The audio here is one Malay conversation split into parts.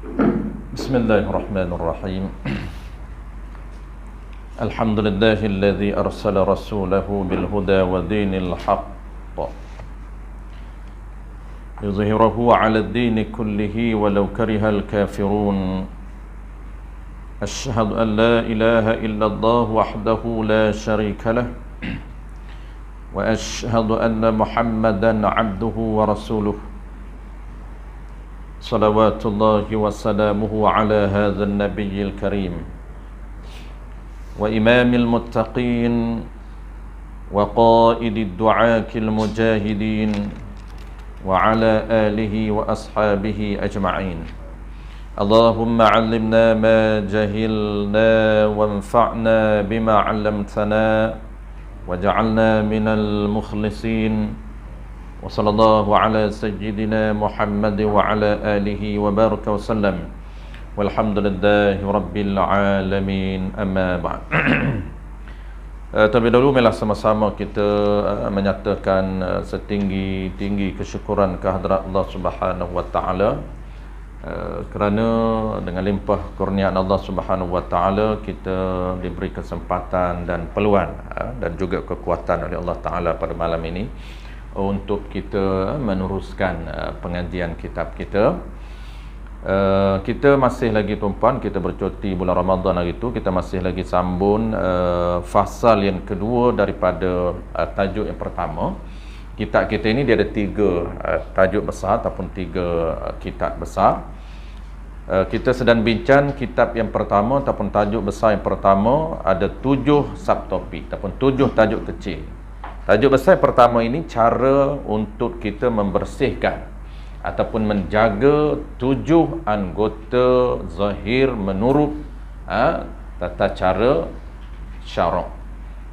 Bismillahirrahmanirrahim. Alhamdulillahilladzi arsala rasulahu bil huda wa dinil haqq yuzhirahu 'ala ad-din kullihi walau karihal kafirun. Asyhadu an la ilaha illallah wahdahu la syarika lah wa asyhadu anna Muhammadan 'abduhu wa rasuluh. Salawatullahi wa salamuhu ala hadzal nabiyil karim wa imamil muttaqin wa qaidid du'akil mujahidin wa ala alihi wa ashabihi ajma'in. Allahumma 'allimna ma jahilna wanfa'na bima 'allamtana waj'alna minal mukhlisin. Wa sallallahu ala sayyidina Muhammad wa ala alihi wa baraka wa sallam. Walhamdulillahi rabbil alamin. Amma ba'd. Terlebih dahulu marilah sama-sama kita menyatakan setinggi-tinggi kesyukuran kehadrat Allah Subhanahu wa taala, kerana dengan limpah kurniaan Allah Subhanahu wa taala kita diberi kesempatan dan peluang dan juga kekuatan oleh Allah taala pada malam ini untuk kita meneruskan pengajian kitab kita. Kita masih lagi tuan-puan, kita bercuti bulan Ramadan hari itu, kita masih lagi sambung fasal yang kedua daripada tajuk yang pertama. Kitab kita ini dia ada tiga tajuk besar ataupun tiga kitab besar. Kita sedang bincang kitab yang pertama ataupun tajuk besar yang pertama, ada 7 subtopik ataupun 7 tajuk kecil. Tajuk besar pertama ini cara untuk kita membersihkan ataupun menjaga 7 anggota zahir menurut tata cara syarak.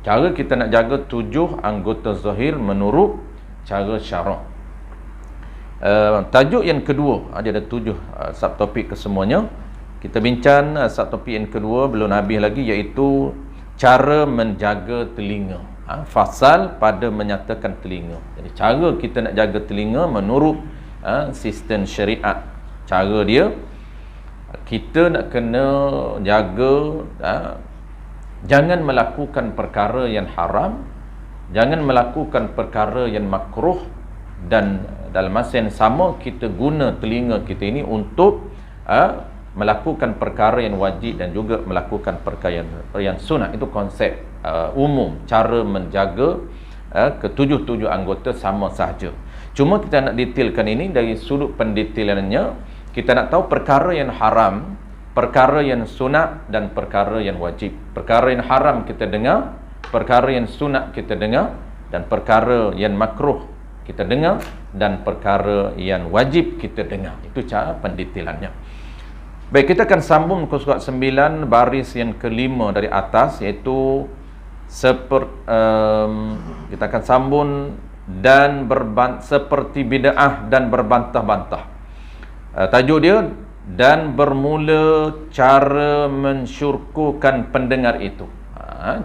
Cara kita nak jaga 7 anggota zahir menurut cara syarak. Tajuk yang kedua, ada 7 subtopik kesemuanya. Kita bincang subtopik yang kedua belum habis lagi, iaitu cara menjaga telinga. Fasal pada menyatakan telinga. Jadi cara kita nak jaga telinga menurut sistem syariat. Cara dia, kita nak kena jaga jangan melakukan perkara yang haram, jangan melakukan perkara yang makruh, dan dalam masa yang sama kita guna telinga kita ini untuk melakukan perkara yang wajib dan juga melakukan perkara yang sunat. Itu konsep umum cara menjaga ketujuh anggota sama sahaja. Cuma kita nak detailkan ini dari sudut pendetailannya. Kita nak tahu perkara yang haram, perkara yang sunat dan perkara yang wajib. Perkara yang haram kita dengar, perkara yang sunat kita dengar, dan perkara yang makruh kita dengar, dan perkara yang wajib kita dengar. Itu cara pendetailannya. Baik, kita akan sambung muka surat 9 baris yang kelima dari atas, iaitu kita akan sambung dan seperti bid'ah dan berbantah-bantah. Tajuk dia, dan bermula cara mensyukurkan pendengar itu.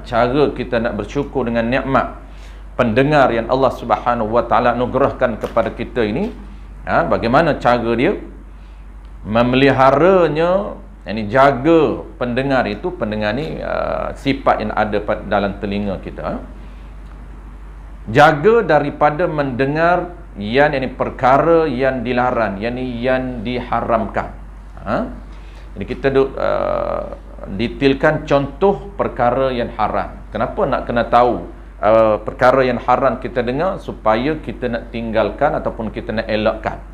Cara kita nak bersyukur dengan nikmat pendengar yang Allah Subhanahu wa taala anugerahkan kepada kita ini, bagaimana cara dia memeliharanya, yakni jaga pendengar itu. Pendengar ni sifat yang ada dalam telinga kita. Jaga daripada mendengar yang perkara yang dilarang, yang diharamkan. Jadi kita detailkan contoh perkara yang haram. Kenapa nak kena tahu perkara yang haram kita dengar? Supaya kita nak tinggalkan ataupun kita nak elakkan.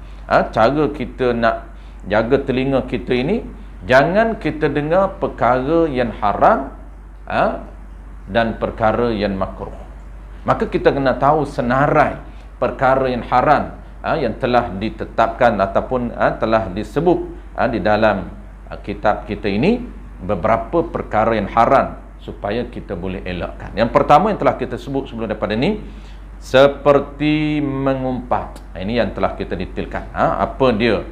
Cara kita nak jaga telinga kita ini, jangan kita dengar perkara yang haram dan perkara yang makruh. Maka kita kena tahu senarai perkara yang haram yang telah ditetapkan ataupun telah disebut di dalam kitab kita ini, beberapa perkara yang haram supaya kita boleh elakkan. Yang pertama yang telah kita sebut sebelum daripada ini, seperti mengumpat. Ini yang telah kita detailkan. Apa dia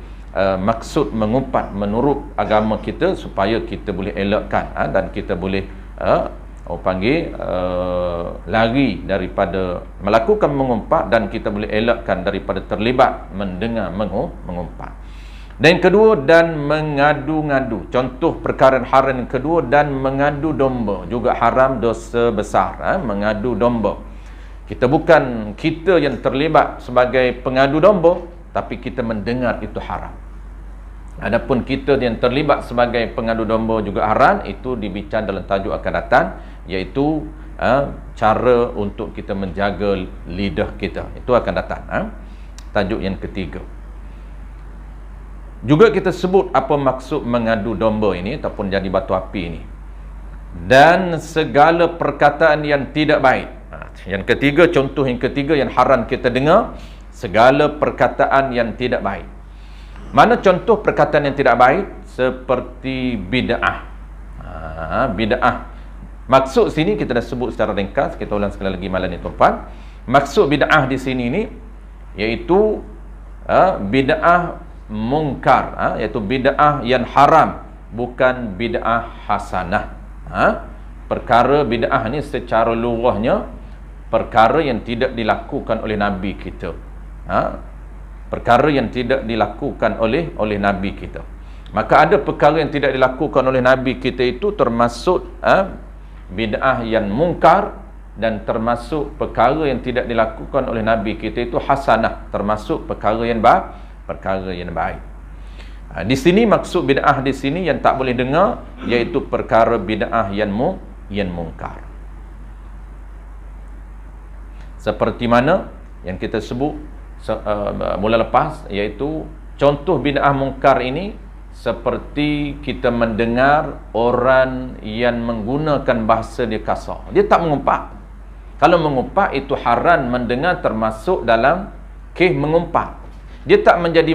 maksud mengumpat menurut agama kita, supaya kita boleh elakkan dan kita boleh lari daripada melakukan mengumpat, dan kita boleh elakkan daripada terlibat mendengar mengumpat. Dan yang kedua, dan mengadu-ngadu. Contoh perkara haram yang kedua, dan mengadu domba. Juga haram, dosa besar. Mengadu domba. Bukan kita yang terlibat sebagai pengadu domba, tapi kita mendengar itu haram. Adapun kita yang terlibat sebagai pengadu domba juga haram, itu dibincang dalam tajuk akan datang, iaitu cara untuk kita menjaga lidah kita. Itu akan datang. Tajuk yang ketiga. Juga kita sebut apa maksud mengadu domba ini ataupun jadi batu api ini. Dan segala perkataan yang tidak baik. Yang ketiga, contoh yang ketiga yang haram kita dengar, segala perkataan yang tidak baik. Mana contoh perkataan yang tidak baik? Seperti bid'ah. Bid'ah. Maksud sini kita dah sebut secara ringkas, kita ulang sekali lagi malam ni tuan-tuan. Maksud bid'ah di sini ni iaitu bid'ah mungkar, iaitu bid'ah yang haram, bukan bid'ah hasanah. Perkara bid'ah ni secara luahnya perkara yang tidak dilakukan oleh Nabi kita. Perkara yang tidak dilakukan oleh Nabi kita. Maka ada perkara yang tidak dilakukan oleh Nabi kita itu termasuk bid'ah yang mungkar, dan termasuk perkara yang tidak dilakukan oleh Nabi kita itu hasanah, termasuk perkara yang baik. Di sini maksud bid'ah di sini yang tak boleh dengar, iaitu perkara bid'ah yang mungkar. Seperti mana yang kita sebut mula lepas, iaitu contoh bid'ah mungkar ini seperti kita mendengar orang yang menggunakan bahasa dia kasar. Dia tak mengumpat. Kalau mengumpat itu haram mendengar, termasuk dalam kes mengumpat. Dia tak menjadi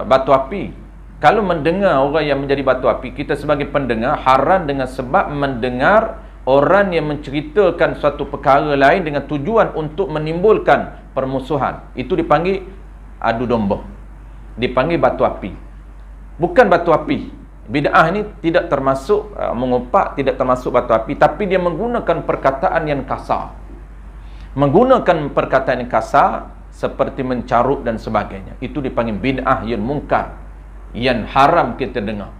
batu api. Kalau mendengar orang yang menjadi batu api, kita sebagai pendengar haram dengan sebab mendengar orang yang menceritakan suatu perkara lain dengan tujuan untuk menimbulkan permusuhan. Itu dipanggil adu domba. Dipanggil batu api. Bukan batu api. Bid'ah ini tidak termasuk mengumpat, tidak termasuk batu api, tapi dia menggunakan perkataan yang kasar. Menggunakan perkataan yang kasar seperti mencarut dan sebagainya. Itu dipanggil bid'ah yang mungkar, yang haram kita dengar.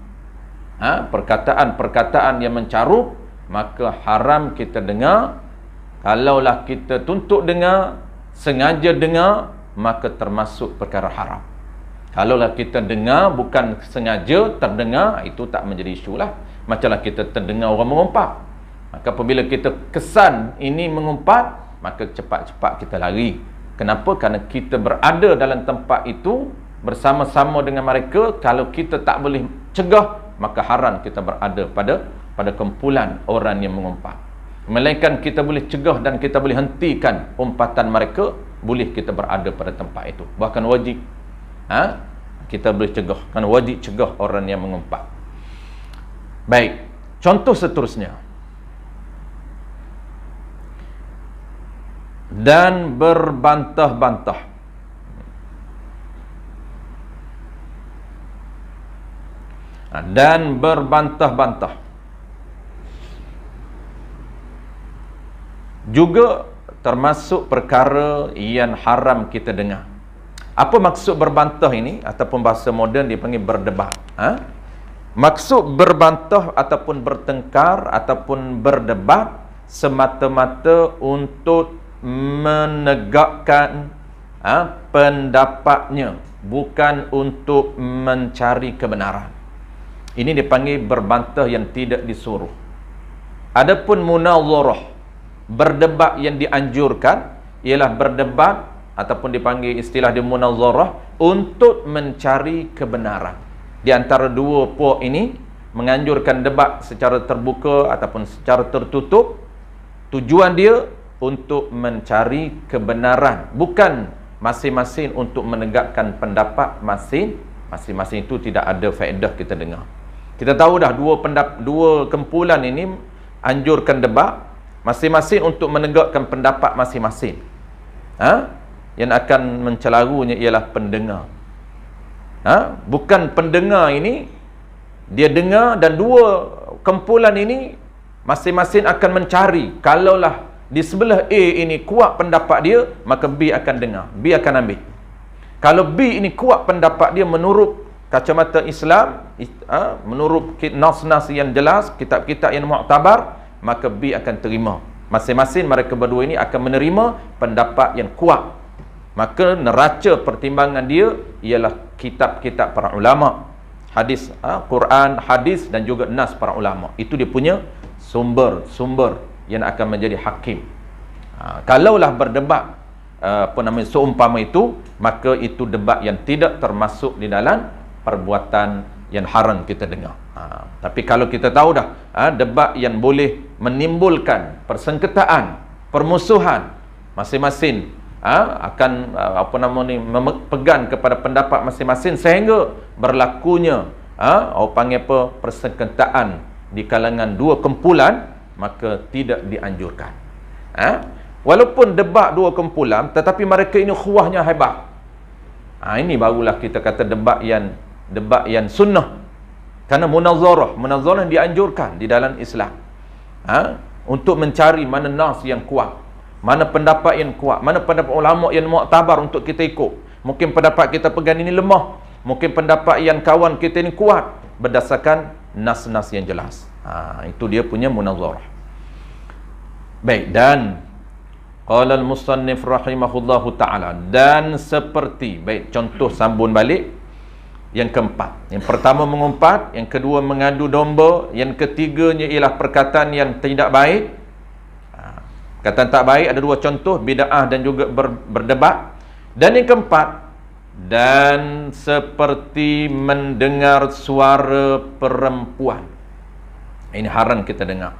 Perkataan-perkataan yang mencarut, maka haram kita dengar. Kalaulah kita tuntut dengar, sengaja dengar, maka termasuk perkara haram. Kalaulah kita dengar bukan sengaja terdengar, itu tak menjadi isu lah. Macamlah kita terdengar orang mengumpat, maka apabila kita kesan ini mengumpat, maka cepat-cepat kita lari. Kenapa? Kerana kita berada dalam tempat itu bersama-sama dengan mereka. Kalau kita tak boleh cegah, maka haram kita berada pada kumpulan orang yang mengumpat. Melainkan kita boleh cegah dan kita boleh hentikan umpatan mereka, boleh kita berada pada tempat itu. Bahkan wajib kita boleh cegah, kan wajib cegah orang yang mengumpat. Baik, contoh seterusnya. Dan berbantah-bantah. Dan berbantah-bantah juga termasuk perkara yang haram kita dengar. Apa maksud berbantah ini? Ataupun bahasa moden dipanggil berdebat. Maksud berbantah ataupun bertengkar ataupun berdebat semata-mata untuk menegakkan pendapatnya, bukan untuk mencari kebenaran. Ini dipanggil berbantah yang tidak disuruh. Adapun munazarah, berdebat yang dianjurkan, ialah berdebat ataupun dipanggil istilah di munazarah untuk mencari kebenaran. Di antara dua puak ini menganjurkan debat secara terbuka ataupun secara tertutup. Tujuan dia untuk mencari kebenaran, bukan masing-masing untuk menegakkan pendapat masing-masing. Itu tidak ada faedah kita dengar. Kita tahu dah dua kumpulan ini anjurkan debat, masing-masing untuk menegakkan pendapat masing-masing. Yang akan mencelarunya ialah pendengar. Bukan pendengar ini dia dengar, dan dua kumpulan ini masing-masing akan mencari. Kalaulah di sebelah A ini kuat pendapat dia, maka B akan dengar, B akan ambil. Kalau B ini kuat pendapat dia menurut kacamata Islam, menurut nas-nas yang jelas, kitab-kitab yang mu'tabar, maka B akan terima. Masing-masing mereka berdua ini akan menerima pendapat yang kuat. Maka neraca pertimbangan dia ialah kitab-kitab para ulama, hadis, Quran, hadis dan juga nas para ulama. Itu dia punya sumber yang akan menjadi hakim. Kalaulah berdebat seumpama itu, maka itu debat yang tidak termasuk di dalam perbuatan yang haram kita dengar. Tapi kalau kita tahu dah debat yang boleh menimbulkan persengketaan, permusuhan, masing-masing akan pegang kepada pendapat masing-masing sehingga berlakunya persengketaan di kalangan dua kumpulan, maka tidak dianjurkan. Walaupun debat dua kumpulan, tetapi mereka ini khuahnya hebat. Ini barulah kita kata debat yang sunnah. Karena munazarah dianjurkan di dalam Islam. Untuk mencari mana nas yang kuat, mana pendapat yang kuat, mana pendapat ulama yang mu'tabar untuk kita ikut. Mungkin pendapat kita pegang ini lemah, mungkin pendapat yang kawan kita ini kuat, berdasarkan nas-nas yang jelas. Itu dia punya munazarah. Baik, dan qala al-musannif rahimahullahu ta'ala, dan seperti, baik, contoh sambung balik yang keempat. Yang pertama mengumpat, yang kedua mengadu domba, yang ketiganya ialah perkataan yang tidak baik. Perkataan tak baik ada dua contoh, bid'ah dan juga berdebat. Dan yang keempat, dan seperti mendengar suara perempuan. Ini haram kita dengar.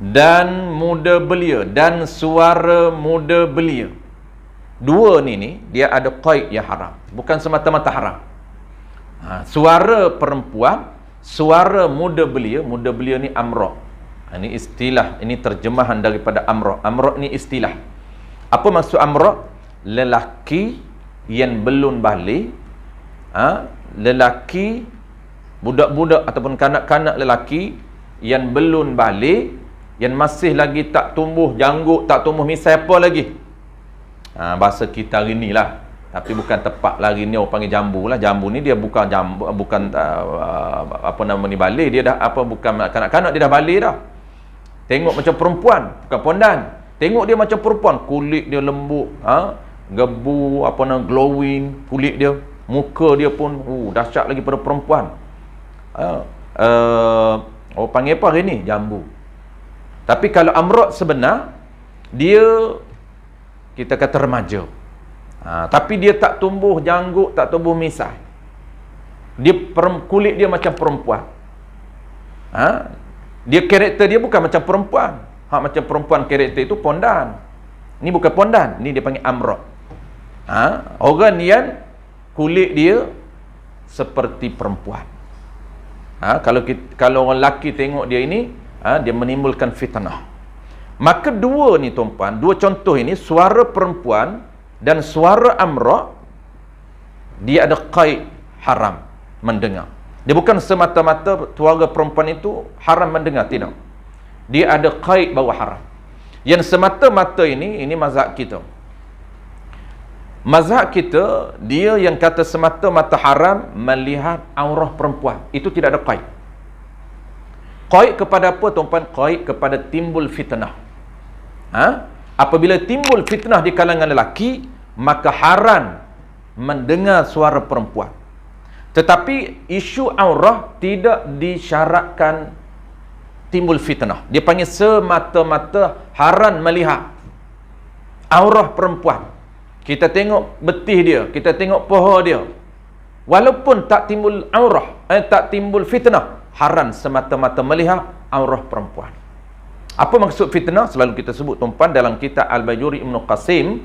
Dan muda belia, dan suara muda belia. Dua ni dia ada qaid yang haram, bukan semata-mata haram. Suara perempuan, suara muda belia ni amra. Ini istilah, ini terjemahan daripada amra. Amra ni istilah. Apa maksud amra? Lelaki yang belum balik, lelaki, budak-budak ataupun kanak-kanak lelaki yang belum balik, yang masih lagi tak tumbuh janggut, tak tumbuh misai apa lagi. Bahasa kita hari ni lah, tapi bukan tepat lah hari ni orang panggil jambu lah. Jambu ni dia bukan jambu, bukan balik dia dah, bukan kanak-kanak, dia dah balik dah. Tengok macam perempuan, bukan pondan. Tengok dia macam perempuan, kulit dia lembut, gebu, glowing kulit dia, muka dia pun dahsyat lagi pada perempuan. Orang panggil apa hari ni? Jambu. Tapi kalau amrod sebenar, dia kita kata remaja. Tapi dia tak tumbuh janggut, tak tumbuh misai. Dia kulit dia macam perempuan. Dia karakter dia bukan macam perempuan. Macam perempuan karakter itu pondan. Ni bukan pondan, ni dia panggil amrod. Orang yang kulit dia seperti perempuan. Kalau orang lelaki tengok dia ini, dia menimbulkan fitnah. Maka dua ni tuan-puan, dua contoh ini, suara perempuan dan suara amra, dia ada qaid haram mendengar. Dia bukan semata-mata suara perempuan itu haram mendengar, tidak. Dia ada qaid bahawa haram. Yang semata-mata ini mazhab kita. Mazhab kita, dia yang kata semata-mata haram melihat aurah perempuan. Itu tidak ada qaid. Qaid kepada apa tuan-puan? Qaid kepada timbul fitnah. Apabila timbul fitnah di kalangan lelaki, maka haram mendengar suara perempuan. Tetapi isu aurah tidak disyaratkan timbul fitnah. Dia panggil semata-mata haram melihat aurah perempuan. Kita tengok betih dia, kita tengok paha dia, walaupun tak timbul aurah, tak timbul fitnah, haram semata-mata melihat aurah perempuan. Apa maksud fitnah? Selalu kita sebut tuan-puan dalam kitab Al-Bajuri Ibn Qasim,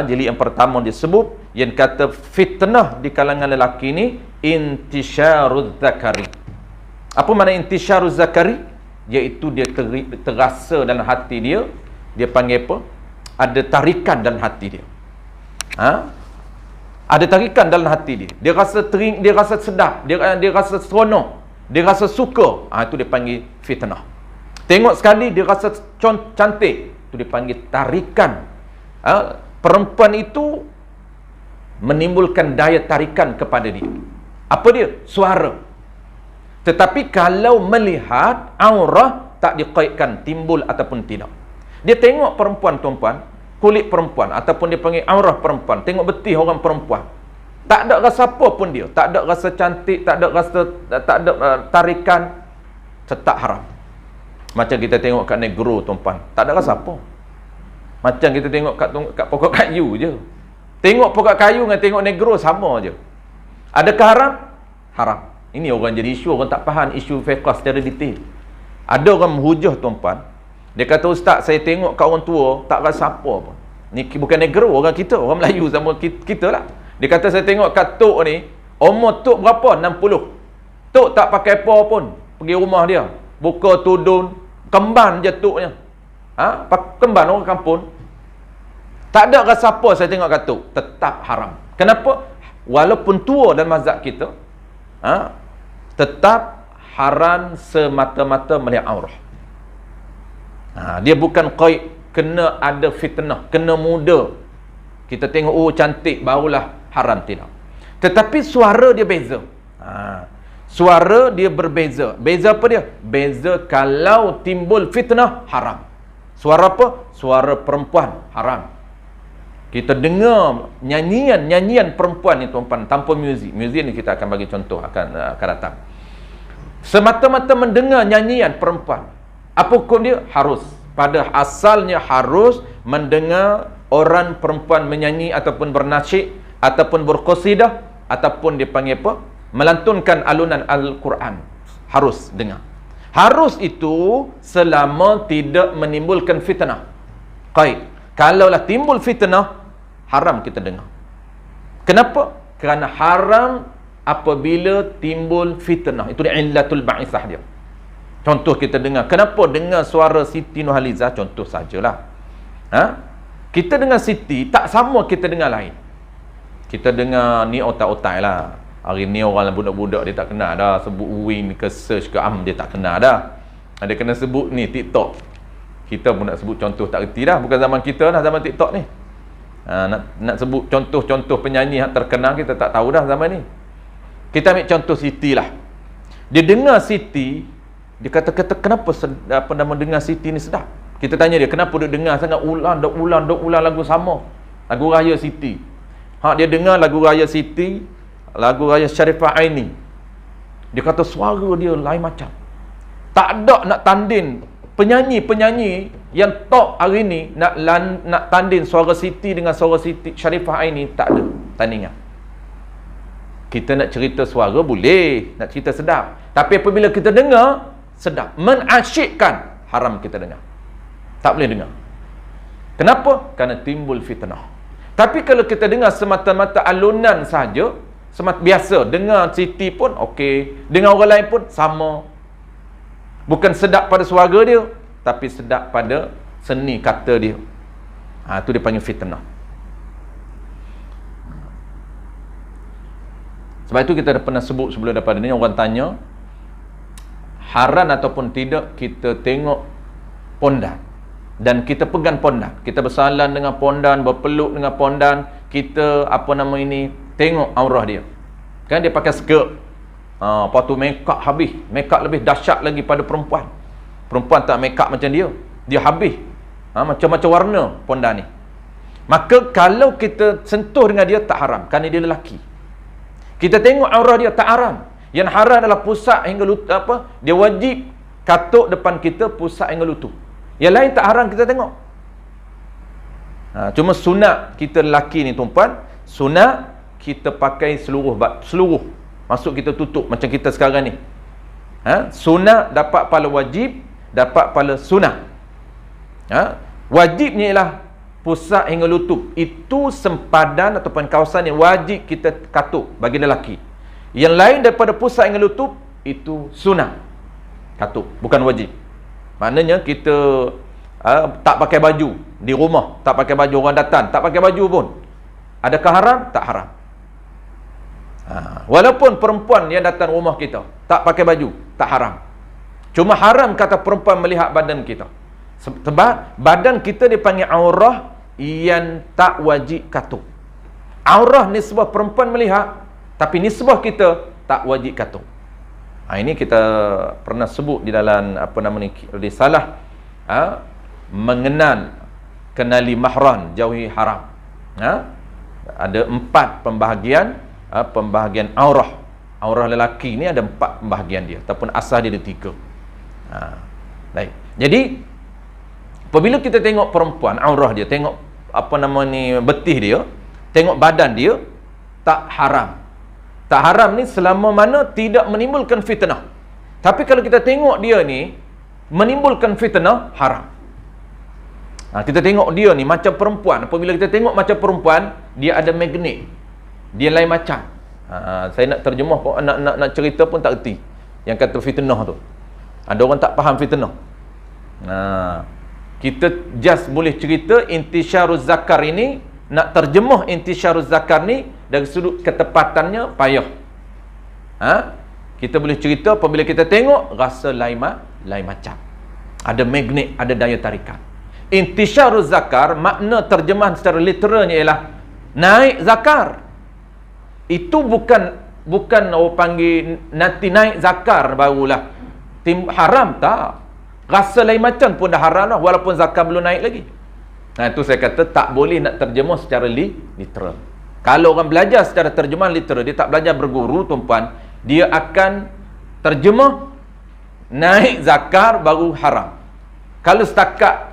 jilid yang pertama dia sebut, yang kata fitnah di kalangan lelaki ini intisyaruz zakari. Apa makna intisyaruz zakari? Iaitu dia terasa dalam hati dia, dia panggil apa? Ada tarikan dalam hati dia. Ada tarikan dalam hati dia. Dia rasa tering, dia rasa sedap, dia rasa seronok, dia rasa suka. Itu dia panggil fitnah. Tengok sekali dia rasa cantik, itu dia panggil tarikan. Perempuan itu menimbulkan daya tarikan kepada dia. Apa dia? Suara. Tetapi kalau melihat aurah, tak dikaitkan timbul ataupun tidak. Dia tengok perempuan, tuan-puan, kulit perempuan, ataupun dia panggil aurah perempuan, tengok betih orang perempuan, tak ada rasa apa pun dia, tak ada rasa cantik, tak ada rasa, tak ada tarikan, tetap haram. Macam kita tengok kat negro, tuan-puan, tak ada rasa apa. Macam kita tengok kat pokok kayu je. Tengok pokok kayu dengan tengok negro sama je. Adakah haram? Haram. Ini orang jadi isu, orang tak faham isu fiqh secara detail. Ada orang menghujah, tuan-puan, dia kata, ustaz, saya tengok kat orang tua tak rasa apa pun. Ni bukan negro, orang kita, orang Melayu sama kita lah. Dia kata, saya tengok kat tok ni, umur tok berapa? 60. Tok tak pakai apa pun. Pergi rumah dia, buka tudung, kemban je toknya. Kemban orang kampung. Tak ada rasa apa saya tengok kat tok. Tetap haram. Kenapa? Walaupun tua dalam mazhab kita, tetap haram semata-mata melihat aurah. Dia bukan qaid kena ada fitnah, kena muda. Kita tengok, oh cantik, barulah haram, tidak. Tetapi suara dia beza. Suara dia berbeza. Beza apa dia? Beza kalau timbul fitnah, haram. Suara apa? Suara perempuan, haram. Kita dengar nyanyian perempuan ni, tuan-tuan, tanpa muzik. Muzik ni kita akan bagi contoh, akan datang. Semata-mata mendengar nyanyian perempuan, apa hukum dia? Harus. Pada asalnya harus mendengar orang perempuan menyanyi ataupun bernasyid ataupun berqasidah ataupun dia panggil apa? Melantunkan alunan Al-Quran. Harus dengar. Harus itu selama tidak menimbulkan fitnah. Qaid. Kalaulah timbul fitnah, haram kita dengar. Kenapa? Kerana haram apabila timbul fitnah. Itu dia illatul ba'isah dia. Contoh kita dengar, kenapa dengar suara Siti Nurhaliza? Contoh sajalah. Kita dengar Siti, tak sama kita dengar lain. Kita dengar ni otak-otak lah. Hari ni orang budak-budak dia tak kenal dah. Sebut Win ke search ke dia tak kenal dah. Dia kena sebut ni TikTok. Kita pun nak sebut contoh tak reti dah. Bukan zaman kita dah, zaman TikTok ni. Nak sebut contoh-contoh penyanyi yang terkenal, kita tak tahu dah zaman ni. Kita ambil contoh Siti lah. Dia dengar Siti, dia kata kenapa dengar Siti ni sedap. Kita tanya dia, kenapa dia dengar sangat ulang lagu sama, lagu raya Siti. Dia dengar lagu raya Siti, lagu raya Sharifah Aini. Dia kata suara dia lain macam. Tak ada nak tanding penyanyi-penyanyi yang top hari ni nak tanding suara Siti dengan suara Siti Sharifah Aini, tak ada tandingan. Kita nak cerita suara boleh, nak cerita sedap. Tapi apabila kita dengar sedap, menasyikkan, haram kita dengar. Tak boleh dengar. Kenapa? Kerana timbul fitnah. Tapi kalau kita dengar semata-mata alunan saja, biasa, dengar Siti pun okey, dengar orang lain pun sama. Bukan sedap pada suara dia, tapi sedap pada seni kata dia. Itu dia panggil fitnah. Sebab itu kita dah pernah sebut sebelum daripada ni, orang tanya haram ataupun tidak kita tengok pondan dan kita pegang pondan, kita bersalan dengan pondan, berpeluk dengan pondan, kita tengok aurah dia. Kan dia pakai skirt, lepas tu make up habis, make up lebih dahsyat lagi pada perempuan. Perempuan tak make up macam dia habis, macam-macam warna pondan ni. Maka kalau kita sentuh dengan dia tak haram, kerana dia lelaki. Kita tengok aurah dia tak haram. Yang haram adalah pusat hingga lutut, dia wajib katuk depan kita pusat hingga lutut. Yang lain tak haram kita tengok. Cuma sunat kita lelaki ni, tuan-puan, sunat kita pakai seluruh, maksud kita tutup macam kita sekarang ni. Sunat dapat pahala wajib, dapat pahala sunat. Wajibnya ialah pusat hingga lutut. Itu sempadan ataupun kawasan yang wajib kita katuk bagi lelaki. Yang lain daripada pusat hingga lutut itu sunat katuk, bukan wajib. Maknanya kita tak pakai baju di rumah, tak pakai baju, orang datang tak pakai baju pun, adakah haram? Tak haram. Walaupun perempuan yang datang rumah kita tak pakai baju, tak haram. Cuma haram kata perempuan melihat badan kita. Sebab badan kita dipanggil aurah yang tak wajib katuk. Aurah nisbah perempuan melihat, tapi nisbah kita tak wajib katuk. Ini kita pernah sebut di dalam risalah mengenal kenali mahram, jauhi haram. Ada 4 pembahagian pembahagian aurah. Aurah lelaki ni ada 4 pembahagian dia, ataupun asal dia ada 3. Baik. Jadi apabila kita tengok perempuan, aurah dia, tengok betih dia, tengok badan dia, tak haram. Tak haram ni selama mana tidak menimbulkan fitnah. Tapi kalau kita tengok dia ni menimbulkan fitnah, haram. Kita tengok dia ni macam perempuan. Apabila kita tengok macam perempuan, dia ada magnet. Dia lain macam. Saya nak terjemah pun, nak cerita pun tak erti yang kata fitnah tu. Ada orang tak faham fitnah. Kita just boleh cerita intisyaruz zakar ini. Nak terjemah intisyaruz zakar ni dari sudut ketepatannya payah. Kita boleh cerita apabila kita tengok rasa lain macam. Ada magnet, ada daya tarikan. Intisyaruz zakar, makna terjemahan secara literalnya ialah naik zakar. Itu bukan orang panggil nanti naik zakar barulah haram, tak. Rasa lain macam pun dah haram lah, walaupun zakar belum naik lagi. Itu saya kata tak boleh nak terjemah secara literal. Kalau orang belajar secara terjemahan literal, dia tak belajar berguru, tuan-puan, dia akan terjemah naik zakar baru haram. Kalau setakat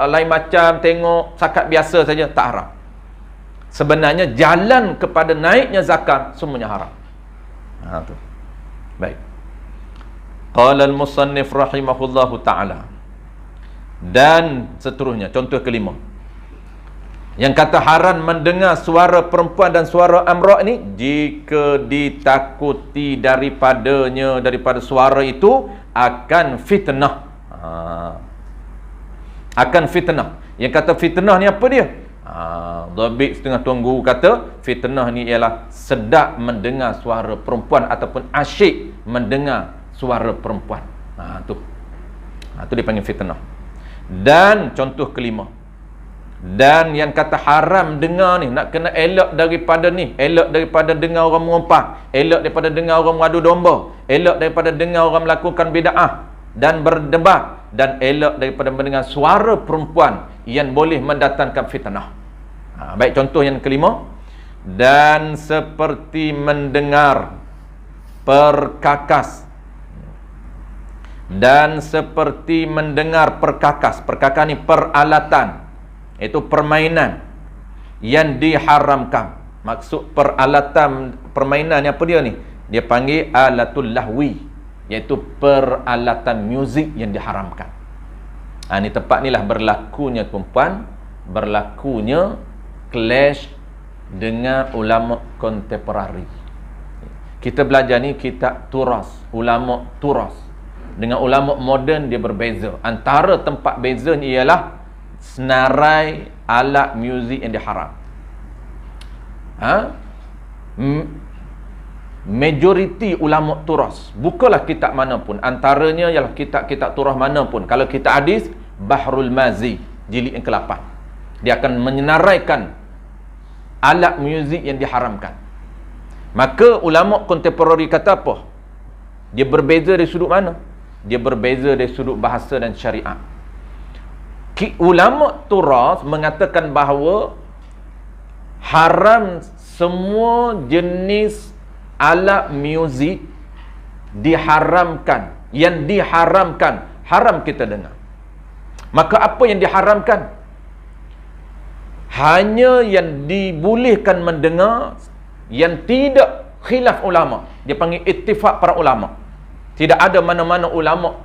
lain macam, tengok setakat biasa saja, tak haram. Sebenarnya jalan kepada naiknya zakar semuanya haram. Tu. Baik. Qala al-musannif rahimahullahu ta'ala. Dan seterusnya, contoh kelima. Yang kata haram mendengar suara perempuan dan suara amrah ni, jika ditakuti daripada suara itu akan fitnah. Akan fitnah. Yang kata fitnah ni apa dia? Dhabit setengah tuan guru kata fitnah ni ialah sedap mendengar suara perempuan ataupun asyik mendengar suara perempuan. Tu dia panggil fitnah. Dan contoh kelima, dan yang kata haram dengar ni, nak kena elak daripada ni, elak daripada dengar orang mengumpah, elak daripada dengar orang mengadu domba, elak daripada dengar orang melakukan bid'ah dan berdebat, dan elak daripada mendengar suara perempuan yang boleh mendatangkan fitnah. Baik, contoh yang kelima, dan seperti mendengar perkakas, dan seperti mendengar perkakas. Perkakas ni peralatan, iaitu permainan yang diharamkan. Maksud peralatan permainan ni apa dia ni? Dia panggil alatul lahwi, iaitu peralatan muzik yang diharamkan. Ni tempat ni lah berlakunya, tuan-puan, berlakunya clash dengan ulama kontemporari. Kita belajar ni kitab turas, ulama turas. Dengan ulama moden dia berbeza. Antara tempat beza ni ialah senarai alat muzik yang diharam. Majoriti ulama turas, bukanlah kitab mana pun, antaranya ialah kitab-kitab turas mana pun. Kalau kitab hadis, Bahrul Mazi jilid yang ke-8, dia akan menyenaraikan alat muzik yang diharamkan. Maka ulama kontemporari kata apa? Dia berbeza dari sudut mana? Dia berbeza dari sudut bahasa dan syariat. Ulama turas mengatakan bahawa haram semua jenis alat muzik diharamkan. Yang diharamkan, haram kita dengar. Maka apa yang diharamkan? Hanya yang dibolehkan mendengar, yang tidak khilaf ulama. Dia panggil ittifaq para ulama. Tidak ada mana-mana ulama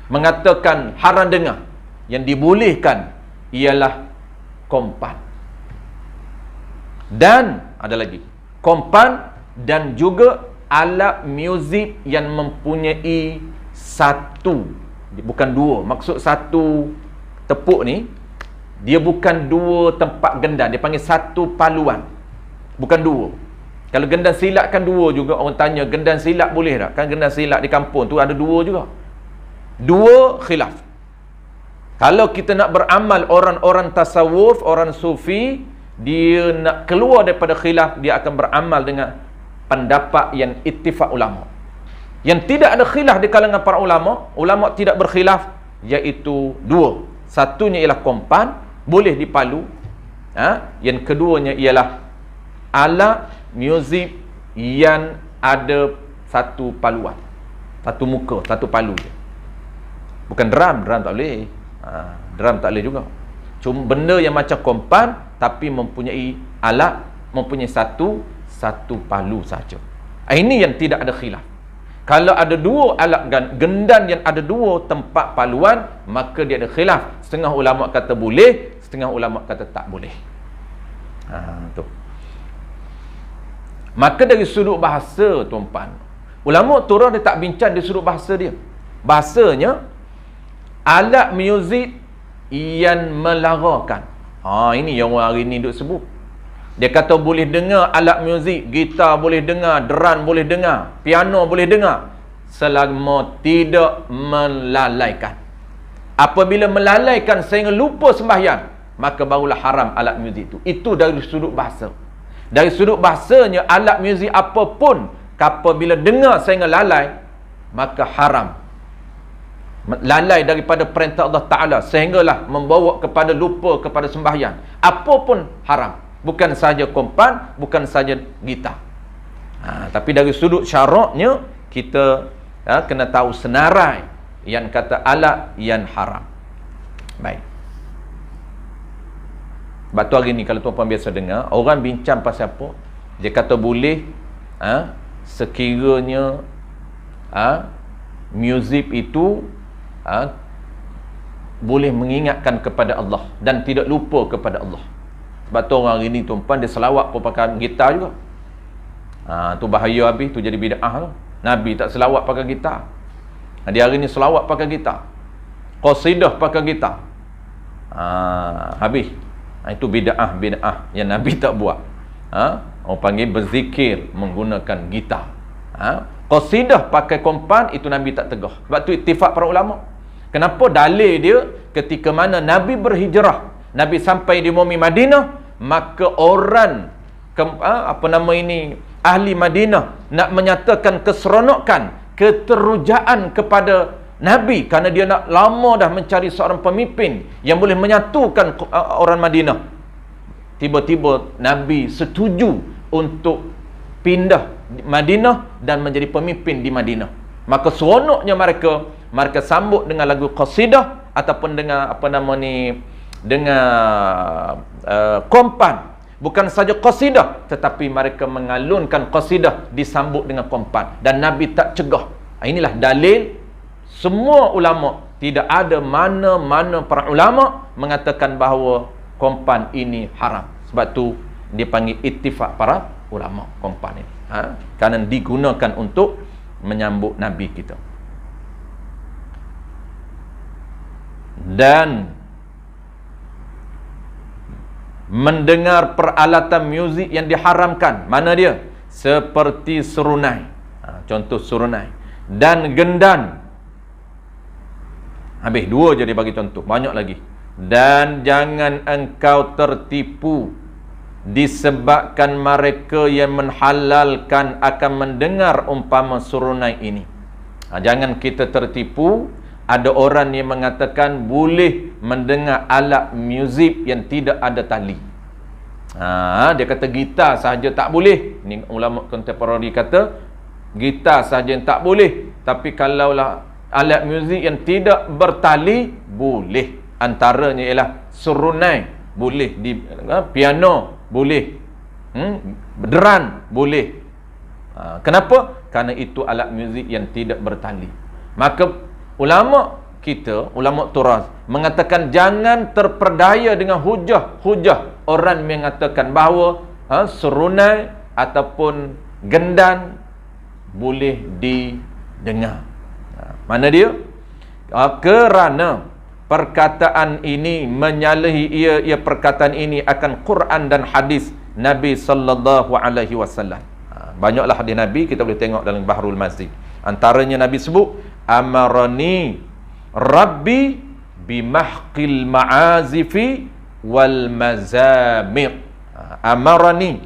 mengatakan haram dengar. Yang dibolehkan ialah kompan. Dan ada lagi, kompan dan juga alat muzik yang mempunyai satu, bukan dua. Maksud satu tepuk ni, dia bukan dua tempat gendang, dia panggil satu paluan, bukan dua. Kalau gendang silat kan dua juga. Orang tanya, gendang silat boleh tak? Kan gendang silat di kampung tu ada dua juga. Dua khilaf. Kalau kita nak beramal, orang-orang tasawuf, orang sufi, dia nak keluar daripada khilaf, dia akan beramal dengan pendapat yang ittifaq ulama. Yang tidak ada khilaf di kalangan para ulama, ulama tidak berkhilaf, iaitu dua. Satunya ialah kompan, boleh dipalu. Yang keduanya ialah alat muzik yang ada satu paluan, satu muka, satu palu je. Bukan drum tak boleh. Drum tak boleh juga. Cuma benda yang macam kompan tapi mempunyai alat, mempunyai satu palu saja. Ini yang tidak ada khilaf. Kalau ada dua alat gendan yang ada dua tempat paluan, maka dia ada khilaf. Setengah ulama kata boleh, setengah ulama kata tak boleh. Tu. Maka dari sudut bahasa, tuan-puan, ulama turun dia tak bincang di sudut bahasa dia. Bahasanya alat muzik yang melarakan. Ini yang orang hari ni duk sebut. Dia kata boleh dengar alat muzik, gitar boleh dengar, drum boleh dengar, piano boleh dengar, selama tidak melalaikan. Apabila melalaikan sehingga lupa sembahyang, maka barulah haram alat muzik itu. Itu dari sudut bahasa. Dari sudut bahasanya, alat muzik apapun apabila dengar sehingga lalai, maka haram. Lalai daripada perintah Allah Ta'ala sehinggalah membawa kepada lupa kepada sembahyang. Apapun haram. Bukan saja kompan, bukan saja gitar. Tapi dari sudut syaraknya, kita kena tahu senarai yang kata alat yang haram. Baik. Sebab tu hari ni kalau tuan-puan biasa dengar, orang bincang pasal apa? Dia kata boleh sekiranya muzik itu boleh mengingatkan kepada Allah dan tidak lupa kepada Allah. Sebab tu orang hari ni tuan-puan dia selawat pun pakai gitar juga. Tu bahaya habis, tu jadi bid'ah tu. Nabi tak selawat pakai gitar. Dia hari ni selawat pakai gitar. Qasidah pakai gitar. Habis. Itu bid'ah yang Nabi tak buat. Orang panggil berzikir menggunakan gitar. Qasidah pakai kompan, itu Nabi tak tegah. Sebab tu ittifaq para ulama. Kenapa? Dalil dia ketika mana Nabi berhijrah, Nabi sampai di bumi Madinah, maka orang ahli Madinah nak menyatakan keseronokan, keterujaan kepada Nabi kerana dia nak lama dah mencari seorang pemimpin yang boleh menyatukan orang Madinah. Tiba-tiba Nabi setuju untuk pindah Madinah dan menjadi pemimpin di Madinah. Maka seronoknya mereka sambut dengan lagu qasidah ataupun dengan dengan kompan. Bukan saja qasidah, tetapi mereka mengalunkan qasidah disambut dengan kompan, dan Nabi tak cegah. Inilah dalil semua ulama, tidak ada mana-mana para ulama mengatakan bahawa kompan ini haram. Sebab tu dipanggil ittifaq para ulama kompan ini. Kerana digunakan untuk menyambut Nabi kita. Dan mendengar peralatan muzik yang diharamkan, mana dia? Seperti serunai, contoh serunai, dan gendan. Habis dua je dia bagi contoh, banyak lagi. Dan jangan engkau tertipu disebabkan mereka yang menghalalkan akan mendengar umpama serunai ini. Jangan kita tertipu. Ada orang yang mengatakan boleh mendengar alat muzik yang tidak ada tali. Dia kata gitar sahaja tak boleh. Ni ulama kontemporari kata gitar sahaja yang tak boleh. Tapi kalaulah alat muzik yang tidak bertali, boleh. Antaranya ialah serunai, boleh. Piano, boleh. Drum, boleh. Kenapa? Kerana itu alat muzik yang tidak bertali. Maka ulama kita, ulama turas, mengatakan jangan terperdaya dengan hujah orang mengatakan bahawa serunai ataupun gendan boleh didengar. Mana dia? Kerana perkataan ini menyalahi ia perkataan ini akan Quran dan hadis Nabi sallallahu alaihi wasallam. Banyaklah hadis Nabi, kita boleh tengok dalam Bahrul Mazid. Antaranya Nabi sebut, amarani Rabbi bimahqil ma'azifi wal mazamir. Amarani,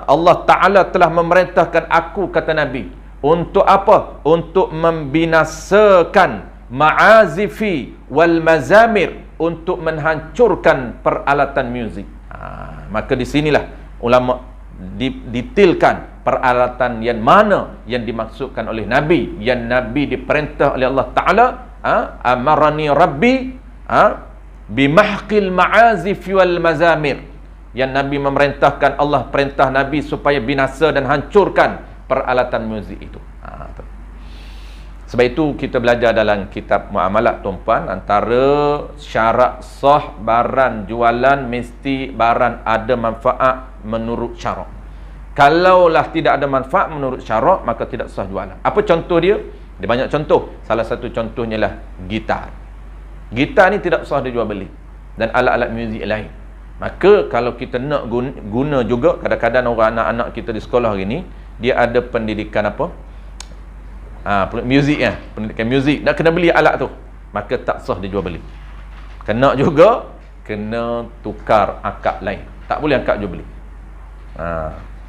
Allah Ta'ala telah memerintahkan aku, kata Nabi, untuk apa? Untuk membinasakan ma'azifi wal mazamir, untuk menghancurkan peralatan muzik. Maka di sinilah ulama detailkan peralatan yang mana yang dimaksudkan oleh Nabi, yang Nabi diperintah oleh Allah Ta'ala. Amarani Rabbi bimahqil ma'azif wal mazamir, yang Nabi memerintahkan, Allah perintah Nabi supaya binasa dan hancurkan peralatan muzik itu. Sebab itu kita belajar dalam kitab muamalat, tuan-puan, antara syarat sah barang jualan mesti barang ada manfaat menurut syarak. Kalaulah tidak ada manfaat menurut syarak, maka tidak sah jualan. Apa contoh dia? Dia banyak contoh. Salah satu contohnya lah gitar. Gitar ni tidak sah dijual beli, dan alat-alat muzik lain. Maka kalau kita nak guna juga, kadang-kadang orang anak-anak kita di sekolah hari ni, dia ada pendidikan apa? Muzik kan? Pendidikan muzik. Nak kena beli alat tu, maka tak sah dijual beli. Kena juga, kena tukar akad lain. Tak boleh akad jual beli.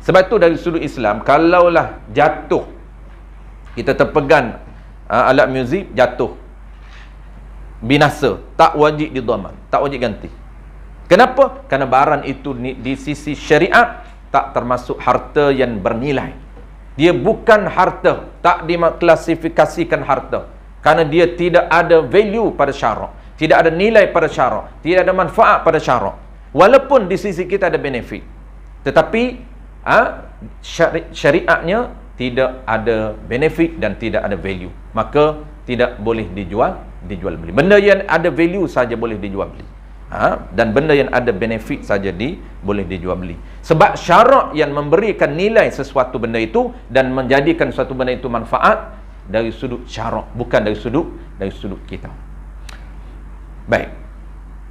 Sebab tu dari sudut Islam, kalaulah jatuh, kita terpegang alat muzik, jatuh, binasa, tak wajib didaman, tak wajib ganti. Kenapa? Kerana barang itu di sisi syariat tak termasuk harta yang bernilai. Dia bukan harta, tak diklasifikasikan harta, kerana dia tidak ada value pada syarak, tidak ada nilai pada syarak, tidak ada manfaat pada syarak. Walaupun di sisi kita ada benefit, tetapi syariatnya tidak ada benefit dan tidak ada value, maka tidak boleh dijual beli. Benda yang ada value saja boleh dijual beli, dan benda yang ada benefit saja boleh dijual beli. Sebab syarak yang memberikan nilai sesuatu benda itu dan menjadikan suatu benda itu manfaat dari sudut syarak, bukan dari sudut kita. Baik,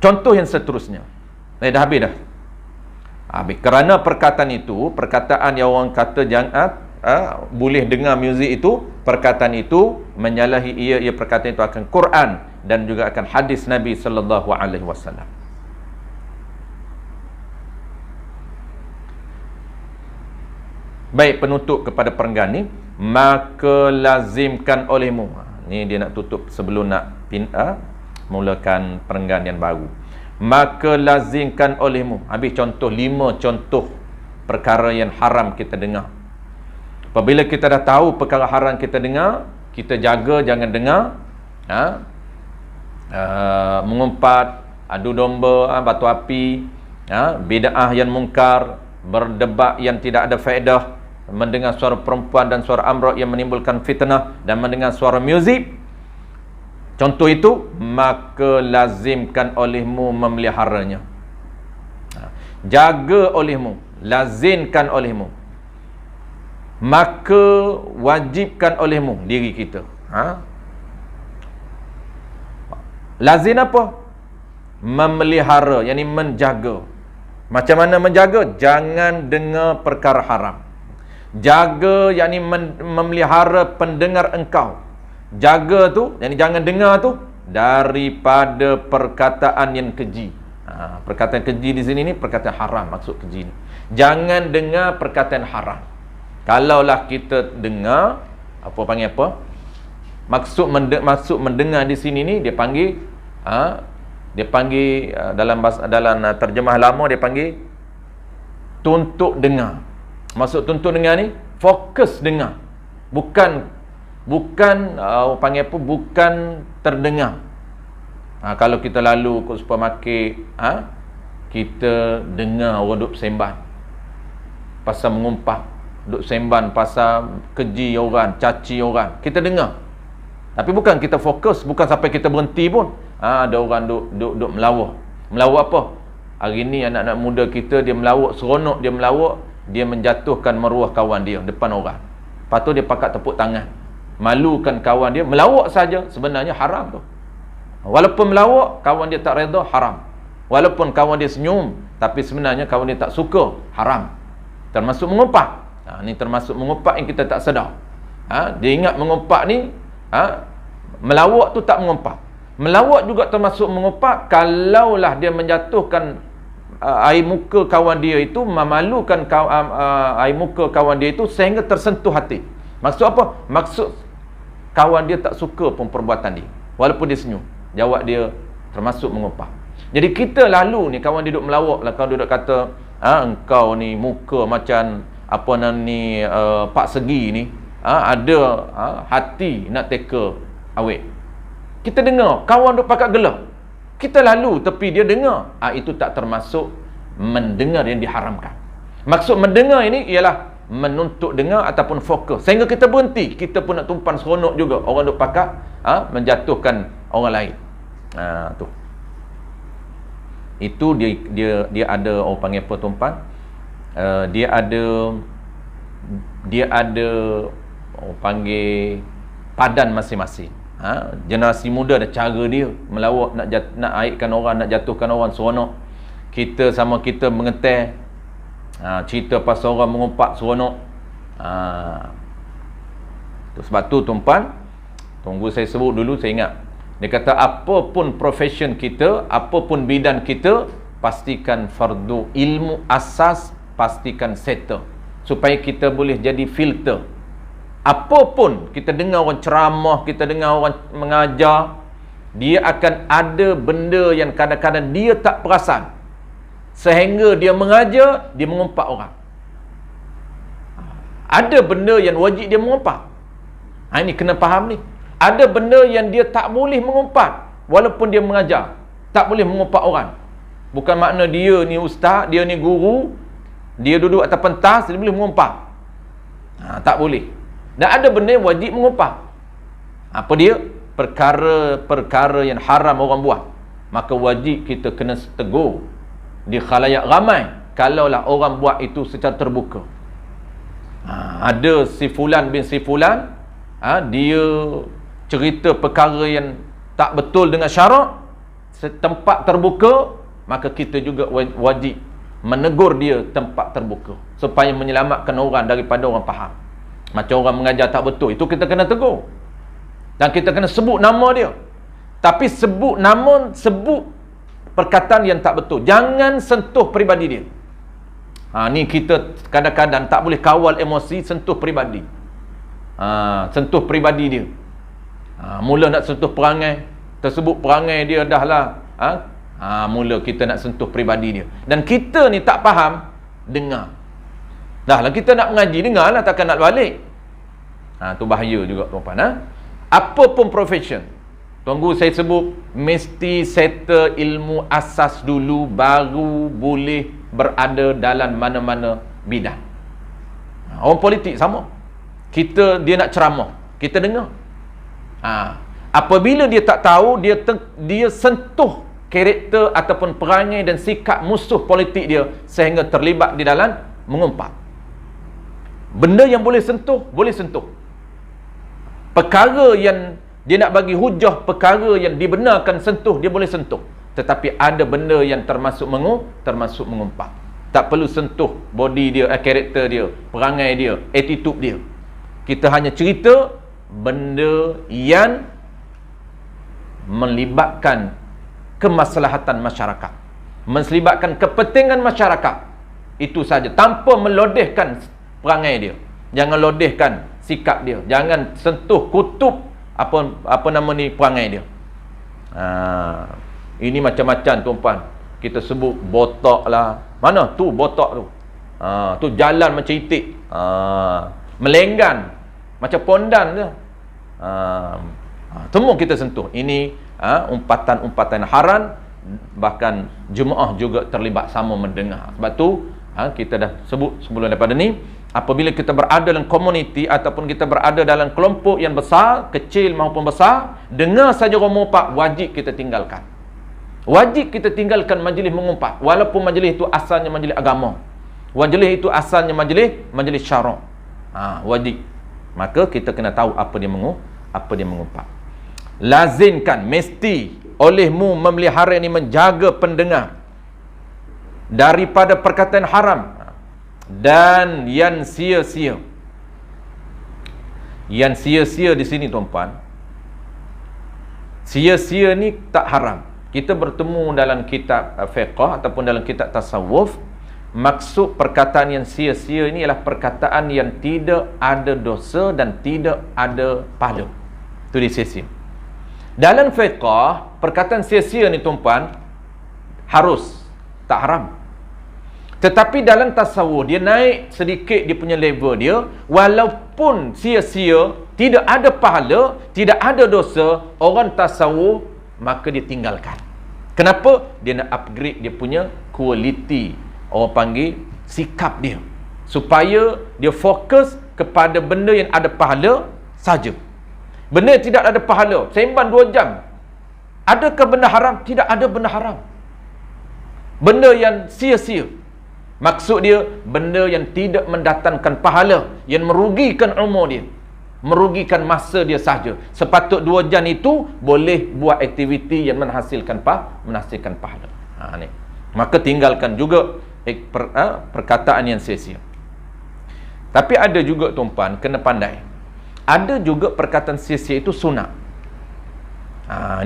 contoh yang seterusnya. Dah habis dah. Habis. Kerana perkataan itu, perkataan yang orang kata jangan boleh dengar muzik itu, perkataan itu menyalahi ia perkataan itu akan Quran dan juga akan hadis Nabi sallallahu alaihi wasallam. Baik, penutup kepada perenggan ni, maka lazimkan olehmu. Ni dia nak tutup sebelum nak mulakan perenggan yang baru. Maka lazimkan olehmu. Habis contoh 5 contoh perkara yang haram kita dengar. Apabila kita dah tahu perkara haram kita dengar, kita jaga jangan dengar mengumpat, adu domba, batu api, bid'ah yang mungkar, berdebat yang tidak ada faedah, mendengar suara perempuan dan suara amrak yang menimbulkan fitnah, dan mendengar suara muzik. Contoh itu, maka lazimkan olehmu memeliharanya. Jaga olehmu, lazimkan olehmu, maka wajibkan olehmu diri kita. Lazim apa? Memelihara, yakni menjaga. Macam mana menjaga? Jangan dengar perkara haram. Jaga, yakni memelihara pendengar engkau. Jaga tu, yakni jangan dengar tu daripada perkataan yang keji. Perkataan keji di sini ni perkataan haram, maksud keji ni. Jangan dengar perkataan haram. Kalaulah kita dengar, maksud mendengar di sini ni dia panggil dalam terjemah lama dia panggil tuntut dengar. Maksud tuntut dengar ni fokus dengar, bukan bukan terdengar. Kalau kita lalu ke supermarket, kita dengar orang duk sembang pasal mengumpat, duk sembang pasal keji orang, caci orang, kita dengar. Tapi bukan kita fokus, bukan sampai kita berhenti pun. Ada orang duk melawak. Melawak apa? Hari ni anak-anak muda kita, dia melawak, seronok dia melawak, dia menjatuhkan maruah kawan dia depan orang. Lepas tu dia pakat tepuk tangan, malukan kawan dia. Melawak saja sebenarnya haram tu. Walaupun melawak, kawan dia tak reda, haram. Walaupun kawan dia senyum, tapi sebenarnya kawan dia tak suka, haram. Termasuk mengumpat. Ni termasuk mengumpat yang kita tak sedar. Dia ingat mengumpat ni, melawak tu tak mengumpat. Melawat juga termasuk mengumpat kalaulah dia menjatuhkan air muka kawan dia itu, memalukan air muka kawan dia itu sehingga tersentuh hati. Maksud apa? Maksud kawan dia tak suka pun perbuatan dia, walaupun dia senyum. Jawab dia termasuk mengumpat. Jadi kita lalu ni kawan dia duduk melawak lah, kawan dia duduk kata, engkau ni muka macam apa ni Pak Segi ni, ada hati nak teka awet. Kita dengar kawan duk pakat gelak, kita lalu tepi dia dengar, itu tak termasuk mendengar yang diharamkan. Maksud mendengar ini ialah menuntut dengar ataupun fokus sehingga kita berhenti, kita pun nak tumpan seronok juga orang duk pakat menjatuhkan orang lain. Tu itu dia ada orang panggil apa tumpan, dia ada orang panggil padan masing-masing. Generasi muda ada cara dia melawak, nak aibkan orang, nak jatuhkan orang seronok. Kita sama kita mengetel, cerita pasal orang mengumpat seronok. Sebab tu tumpan, tunggu saya sebut dulu, saya ingat. Dia kata apapun profession kita, apapun bidang kita, pastikan fardu ilmu asas, pastikan settle, supaya kita boleh jadi filter. Apapun kita dengar orang ceramah, kita dengar orang mengajar, dia akan ada benda yang kadang-kadang dia tak perasan, sehingga dia mengajar, dia mengumpat orang. Ada benda yang wajib dia mengumpat. Ini kena faham ni. Ada benda yang dia tak boleh mengumpat, walaupun dia mengajar, tak boleh mengumpat orang. Bukan makna dia ni ustaz, dia ni guru, dia duduk atas pentas, dia boleh mengumpat. Tak boleh. Dan ada benda yang wajib mengumpat. Apa dia? Perkara-perkara yang haram orang buat, maka wajib kita kena tegur di khalayak ramai kalaulah orang buat itu secara terbuka. Ada si fulan bin si fulan, dia cerita perkara yang tak betul dengan syarak, tempat terbuka, maka kita juga wajib menegur dia tempat terbuka, supaya menyelamatkan orang daripada orang faham. Macam orang mengajar tak betul, itu kita kena tegur, dan kita kena sebut nama dia. Tapi sebut nama, sebut perkataan yang tak betul, jangan sentuh peribadi dia. Ni kita kadang-kadang tak boleh kawal emosi, sentuh peribadi. Sentuh peribadi dia. Mula nak sentuh perangai, tersebut perangai dia dah lah. Mula kita nak sentuh peribadi dia. Dan kita ni tak faham, dengar. Dah lah kita nak mengaji, dengar lah, takkan nak balik. Tu bahaya juga tuan-tuan. Apapun profession, tunggu saya sebut, mesti settle ilmu asas dulu, baru boleh berada dalam mana-mana bidang. Orang politik sama. Dia nak ceramah, kita dengar. Apabila dia tak tahu, dia sentuh karakter ataupun perangai dan sikap musuh politik dia, sehingga terlibat di dalam mengumpat. Benda yang boleh sentuh, boleh sentuh. Perkara yang dia nak bagi hujah, perkara yang dibenarkan sentuh, dia boleh sentuh. Tetapi ada benda yang termasuk mengumpat. Tak perlu sentuh body dia, karakter dia, perangai dia, attitude dia. Kita hanya cerita benda yang melibatkan kemaslahatan masyarakat, melibatkan kepentingan masyarakat. Itu saja, tanpa melodehkan perangai dia. Jangan lodehkan sikap dia, jangan sentuh kutub apa nama ni perangai dia. Ini macam-macam tuan-puan. Kita sebut botak lah. Mana tu botak tu? Tu jalan macam itik. Melenggan macam pondan je. Semua kita sentuh. Ini umpatan-umpatan haram. Bahkan jemaah juga terlibat sama mendengar. Sebab tu kita dah sebut sebelum daripada ni, apabila kita berada dalam komuniti ataupun kita berada dalam kelompok yang besar, kecil maupun besar, dengar saja orang mengumpat, wajib kita tinggalkan. Wajib kita tinggalkan majlis mengumpat, walaupun majlis itu asalnya majlis agama, majlis itu asalnya majlis syarak. Wajib. Maka kita kena tahu apa dia mengumpat. Lazimkan, mesti olehmu memelihara ini, menjaga pendengar daripada perkataan haram dan yang sia-sia. Yang sia-sia di sini tuan-puan, Sia-sia ni tak haram. Kita bertemu dalam kitab fiqh ataupun dalam kitab tasawuf, maksud perkataan yang sia-sia ini ialah perkataan yang tidak ada dosa dan tidak ada pahala. Itu dia sia-sia. Dalam fiqh, perkataan sia-sia ni tuan-puan harus, tak haram. Tetapi dalam tasawuf dia naik sedikit dia punya level dia, walaupun sia-sia, tidak ada pahala, tidak ada dosa, orang tasawuf maka dia tinggalkan. Kenapa? Dia nak upgrade dia punya kualiti, orang panggil sikap dia, supaya dia fokus kepada benda yang ada pahala saja. Benda yang tidak ada pahala, sembang 2 jam, adakah benda haram? Tidak ada benda haram. Benda yang sia-sia, maksud dia benda yang tidak mendatangkan pahala, yang merugikan umur dia, merugikan masa dia saja. Sepatut 2 jam itu boleh buat aktiviti yang menghasilkan pahala. Ni. Maka tinggalkan juga perkataan yang sia-sia. Tapi ada juga tuan-puan, kena pandai, ada juga perkataan sia-sia itu sunat.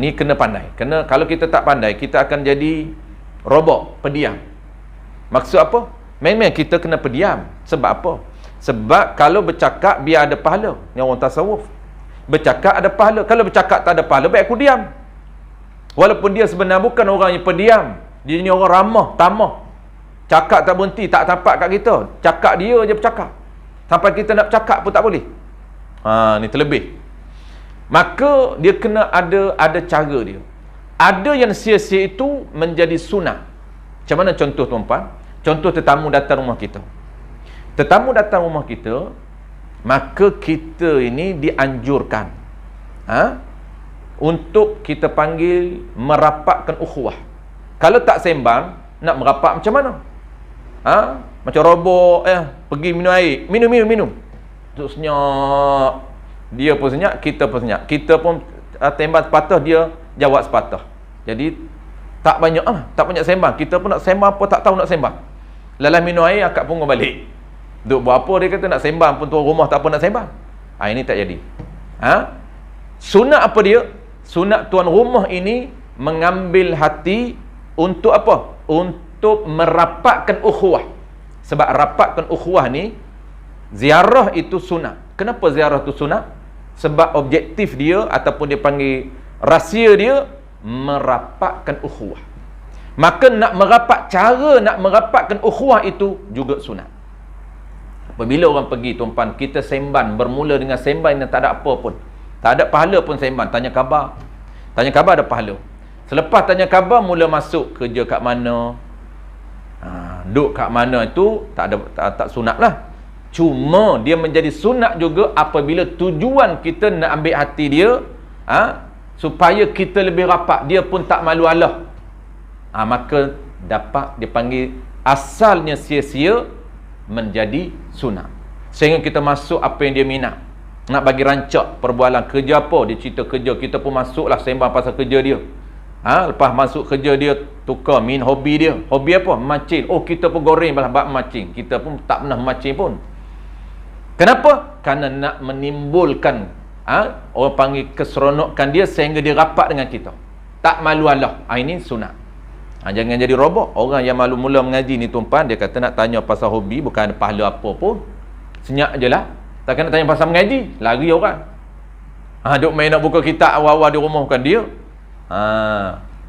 Ni kena pandai. Kalau kita tak pandai, kita akan jadi robot, pendiam. Maksud apa? Memang kita kena pendiam. Sebab apa? Sebab kalau bercakap biar ada pahala. Ni orang tasawuf. Bercakap ada pahala. Kalau bercakap tak ada pahala, baik aku diam. Walaupun dia sebenarnya bukan orang yang pendiam. Dia ni orang ramah, tamah. Cakap tak berhenti, tak tapak kat kita. Cakap dia je bercakap. Sampai kita nak bercakap pun tak boleh. Ni terlebih. Maka dia kena ada cara dia. Ada yang sia-sia itu menjadi sunat. Macam mana contoh tuan-puan? Contoh tetamu datang rumah kita. Tetamu datang rumah kita, maka kita ini dianjurkan untuk kita panggil merapatkan ukhuwah. Kalau tak sembang, nak merapat macam mana? Macam robot, pergi minum air, minum. Duduk senyap. Dia pun senyap, kita pun senyap. Kita pun tembang sepatah, dia jawab sepatah. Jadi tak banyak sembang. Kita pun nak sembang apa tak tahu nak sembang. Lelah minum air, akak punggung balik. Duk buat apa, dia kata nak sembang pun tuan rumah tak apa nak sembang. Ini tak jadi. Sunat apa dia? Sunat tuan rumah ini mengambil hati untuk apa? Untuk merapatkan ukhuwah. Sebab rapatkan ukhuwah ni, ziarah itu sunat. Kenapa ziarah itu sunat? Sebab objektif dia ataupun dia panggil rahsia dia merapatkan ukhuwah. Maka cara nak merapatkan ukhuwah itu juga sunat. Apabila orang pergi tuan-puan, kita sembang, bermula dengan sembang yang tak ada apa pun, tak ada pahala pun sembang, tanya khabar ada pahala. Selepas tanya khabar, mula masuk kerja kat mana, duduk kat mana, itu tak sunat lah. Cuma dia menjadi sunat juga apabila tujuan kita nak ambil hati dia, supaya kita lebih rapat, dia pun tak malu Allah. Maka dapat dipanggil asalnya sia-sia menjadi sunat. Sehingga kita masuk apa yang dia minat. Nak bagi rancak perbualan kerja apa, dia cerita kerja, kita pun masuklah sembang pasal kerja dia. Lepas masuk kerja dia, tukar hobi dia. Hobi apa? Memancing. Kita pun goreng bab memancing. Kita pun tak pernah memancing pun. Kenapa? Kerana nak menimbulkan orang panggil keseronokan dia sehingga dia rapat dengan kita. Tak malu Allah. Ini sunat. Jangan jadi robot. Orang yang malu mula mengaji ni tuan-puan, dia kata nak tanya pasal hobi, bukan ada pahala apa pun, senyap je lah. Takkan nak tanya pasal mengaji, lari orang. Duk main nak buka kitab awal-awal di rumah, bukan dia.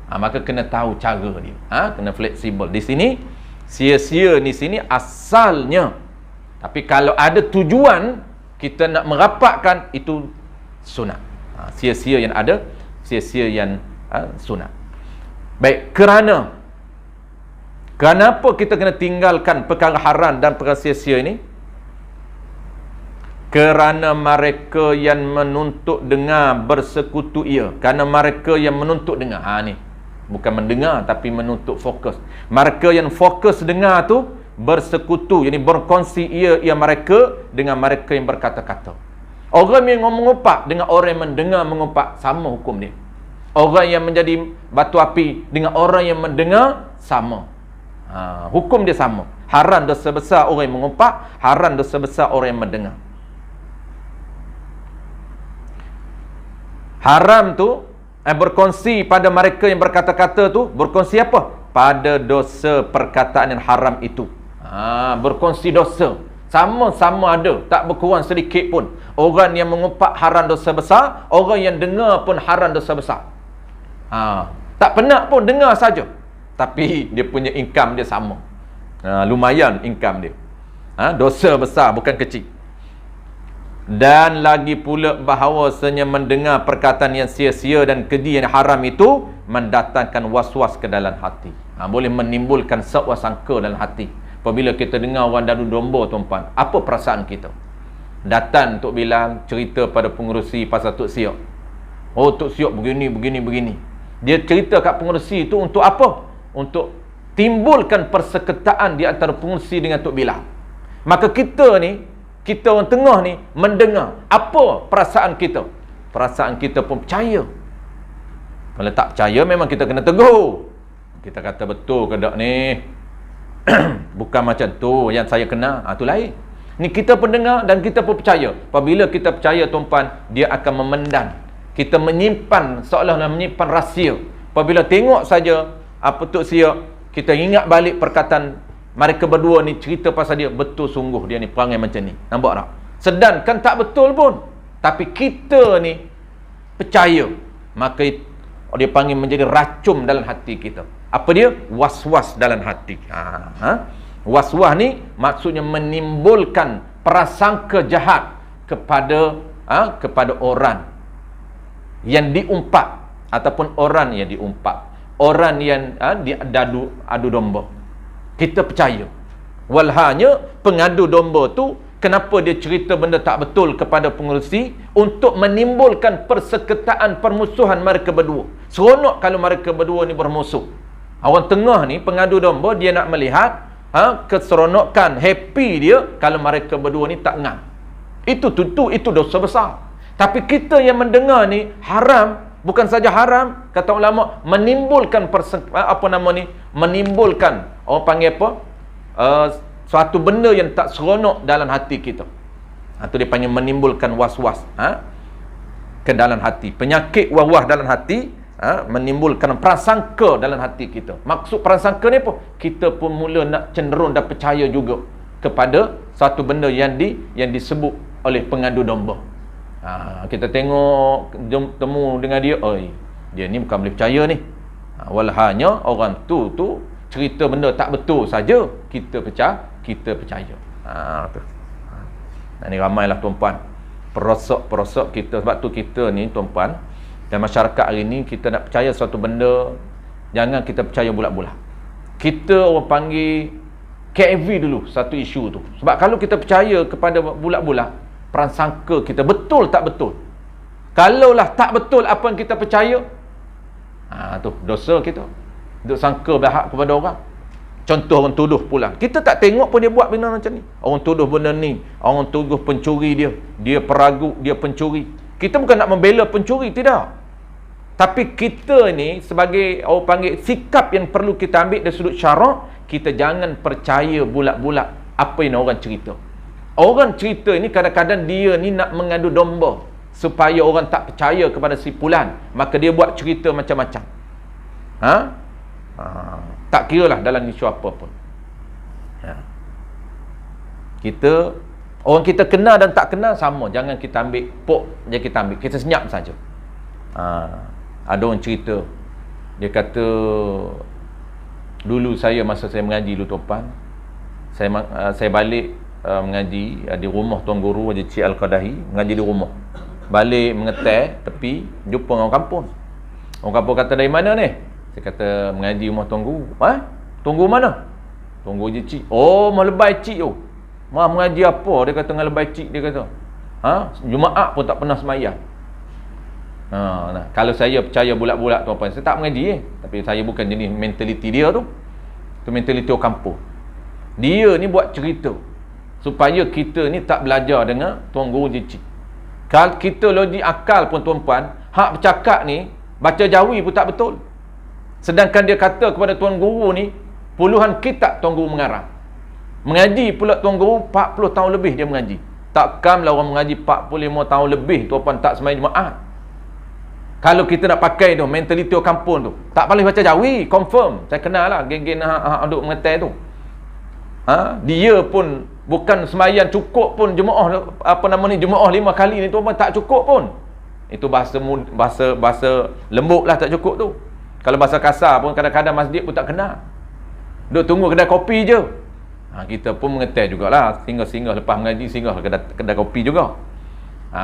Maka kena tahu cara dia. Kena fleksibel. Di sini sia-sia di sini asalnya. Tapi kalau ada tujuan kita nak merapatkan, itu sunat. Sia-sia yang ada, sia-sia yang sunat. Baik, kerana apa kita kena tinggalkan perkara haram dan perkara sia-sia ini? Kerana mereka yang menuntut dengar bersekutu ia. Kerana mereka yang menuntut dengar. Ni bukan mendengar tapi menuntut fokus. Mereka yang fokus dengar tu bersekutu, jadi berkongsi ia mereka dengan mereka yang berkata-kata. Orang yang mengumpat dengan orang yang mendengar mengumpat, sama hukum dia. Orang yang menjadi batu api dengan orang yang mendengar, sama. Hukum dia sama. Haram dosa besar orang yang mengumpat, haram dosa besar orang yang mendengar. Haram tu berkongsi pada mereka yang berkata-kata tu, berkongsi apa? Pada dosa perkataan yang haram itu. Berkongsi dosa. Sama-sama ada, tak berkurang sedikit pun. Orang yang mengumpat haram dosa besar, orang yang dengar pun haram dosa besar. Tak penat pun dengar saja. Tapi dia punya income dia sama. Lumayan income dia. Dosa besar, bukan kecil. Dan lagi pula bahawasanya mendengar perkataan yang sia-sia dan keji yang haram itu mendatangkan was-was ke dalam hati. Boleh menimbulkan sangka dalam hati. Apabila kita dengar orang dadu domba, tuan-puan, apa perasaan kita? Datang Tok Bilal cerita pada pengerusi pasal Tok Siok. Oh, Tok Siok begini. Dia cerita kat pengerusi itu untuk apa? Untuk timbulkan perseketaan di antara pengerusi dengan Tok Bilal. Maka kita orang tengah ni mendengar, apa perasaan kita? Perasaan kita pun percaya. Kalau tak percaya memang kita kena tegur. Kita kata betul ke tak ni? Bukan macam tu yang saya kena. Tu lain. Ni kita pendengar dan kita pun percaya. Apabila kita percaya, tuan-puan, dia akan memendam. Kita menyimpan, seolah-olah menyimpan rahsia. Apabila tengok saja apa Tok Siok, kita ingat balik perkataan mereka berdua ni, cerita pasal dia. Betul sungguh dia ni perangai macam ni. Nampak tak? Sedangkan tak betul pun. Tapi kita ni percaya. Maka dia panggil menjadi racun dalam hati kita. Apa dia? Was-was dalam hati. Was-was ni maksudnya menimbulkan prasangka jahat kepada orang yang diumpat, ataupun orang yang diumpat, orang yang adu domba. Kita percaya. Walhanya pengadu domba tu, kenapa dia cerita benda tak betul kepada pengerusi? Untuk menimbulkan perseketaan, permusuhan mereka berdua. Seronok kalau mereka berdua ni bermusuh. Orang tengah ni, pengadu domba, dia nak melihat keseronokan, happy dia kalau mereka berdua ni tak ngam. Itu tentu, itu dosa besar. Tapi kita yang mendengar ni haram. Bukan saja haram, kata ulama, menimbulkan menimbulkan, orang panggil apa? Suatu benda yang tak seronok dalam hati kita. Itu dia panggil menimbulkan was-was ke dalam hati. Penyakit was-was dalam hati, menimbulkan prasangka dalam hati kita. Maksud prasangka ni apa? Kita pun mula nak cenderung dan percaya juga kepada satu benda yang disebut oleh pengadu domba. Kita tengok, temu dengan dia, dia ni bukan boleh percaya ni. Walhanya orang tu cerita benda tak betul saja, kita percaya. Tu. Ni ramailah tuan-puan, perosok kita. Sebab tu kita ni tuan-puan, dan masyarakat hari ni, kita nak percaya suatu benda, jangan kita percaya bulat-bulat. Kita orang panggil KFV dulu satu isu tu. Sebab kalau kita percaya kepada bulat-bulat, prasangka kita betul tak betul. Kalaulah tak betul apa yang kita percaya, tu dosa kita. Duk sangka berhak kepada orang. Contoh orang tuduh pula, kita tak tengok pun dia buat benda macam ni. Orang tuduh benda ni, orang tuduh pencuri dia peragu, dia pencuri. Kita bukan nak membela pencuri, tidak. Tapi kita ni sebagai orang panggil, sikap yang perlu kita ambil dari sudut syarak, kita jangan percaya bulat-bulat apa yang orang cerita. Orang cerita ini kadang-kadang dia ni nak mengadu domba supaya orang tak percaya kepada si fulan, maka dia buat cerita macam-macam. Tak kira lah dalam isu apa pun. Orang kita kenal dan tak kenal sama. Jangan kita ambil kita senyap saja. Ada orang cerita, dia kata, dulu masa saya mengaji dulu tuan, saya balik mengaji di rumah Tuan Guru Haji Cik Al-Qadahi, mengaji di rumah. Balik mengetai tepi, jumpa orang kampung. Orang kampung kata, dari mana ni? Saya kata, mengaji rumah Tuan Guru. Tuan Guru mana? Tuan Guru Haji Cik. Oh, melebai Cik tu. Mengaji apa? Dia kata, melebai Cik, dia kata. Jumaat pun tak pernah semayang. Kalau saya percaya bulat-bulat tuan-puan, saya tak mengaji tapi saya bukan jenis mentaliti dia tu. Tu mentaliti orang kampung. Dia ni buat cerita supaya kita ni tak belajar dengan Tuan Guru Cik. Kalau kita logik akal pun tuan-puan, hak bercakap ni baca jawi pun tak betul. Sedangkan dia kata kepada Tuan Guru ni, puluhan kitab Tuan Guru mengarang. Mengaji pula Tuan Guru 40 tahun lebih dia mengaji. Takkanlah orang mengaji 45 tahun lebih tuan-puan tak sembahyang Jumaat. Kalau kita nak pakai tu mentaliti orang kampung tu, tak boleh baca Jawi, confirm. Saya kenal lah geng-geng duk mengetai tu. Dia pun bukan semayan cukup pun jemaah jemaah 5 kali ni tu pun tak cukup pun. Itu bahasa lembut lah, tak cukup tu. Kalau bahasa kasar pun kadang-kadang masjid pun tak kenal. Duk tunggu kedai kopi je. Kita pun mengetai jugalah, singgah-singgah lepas mengaji, singgah kedai kopi juga.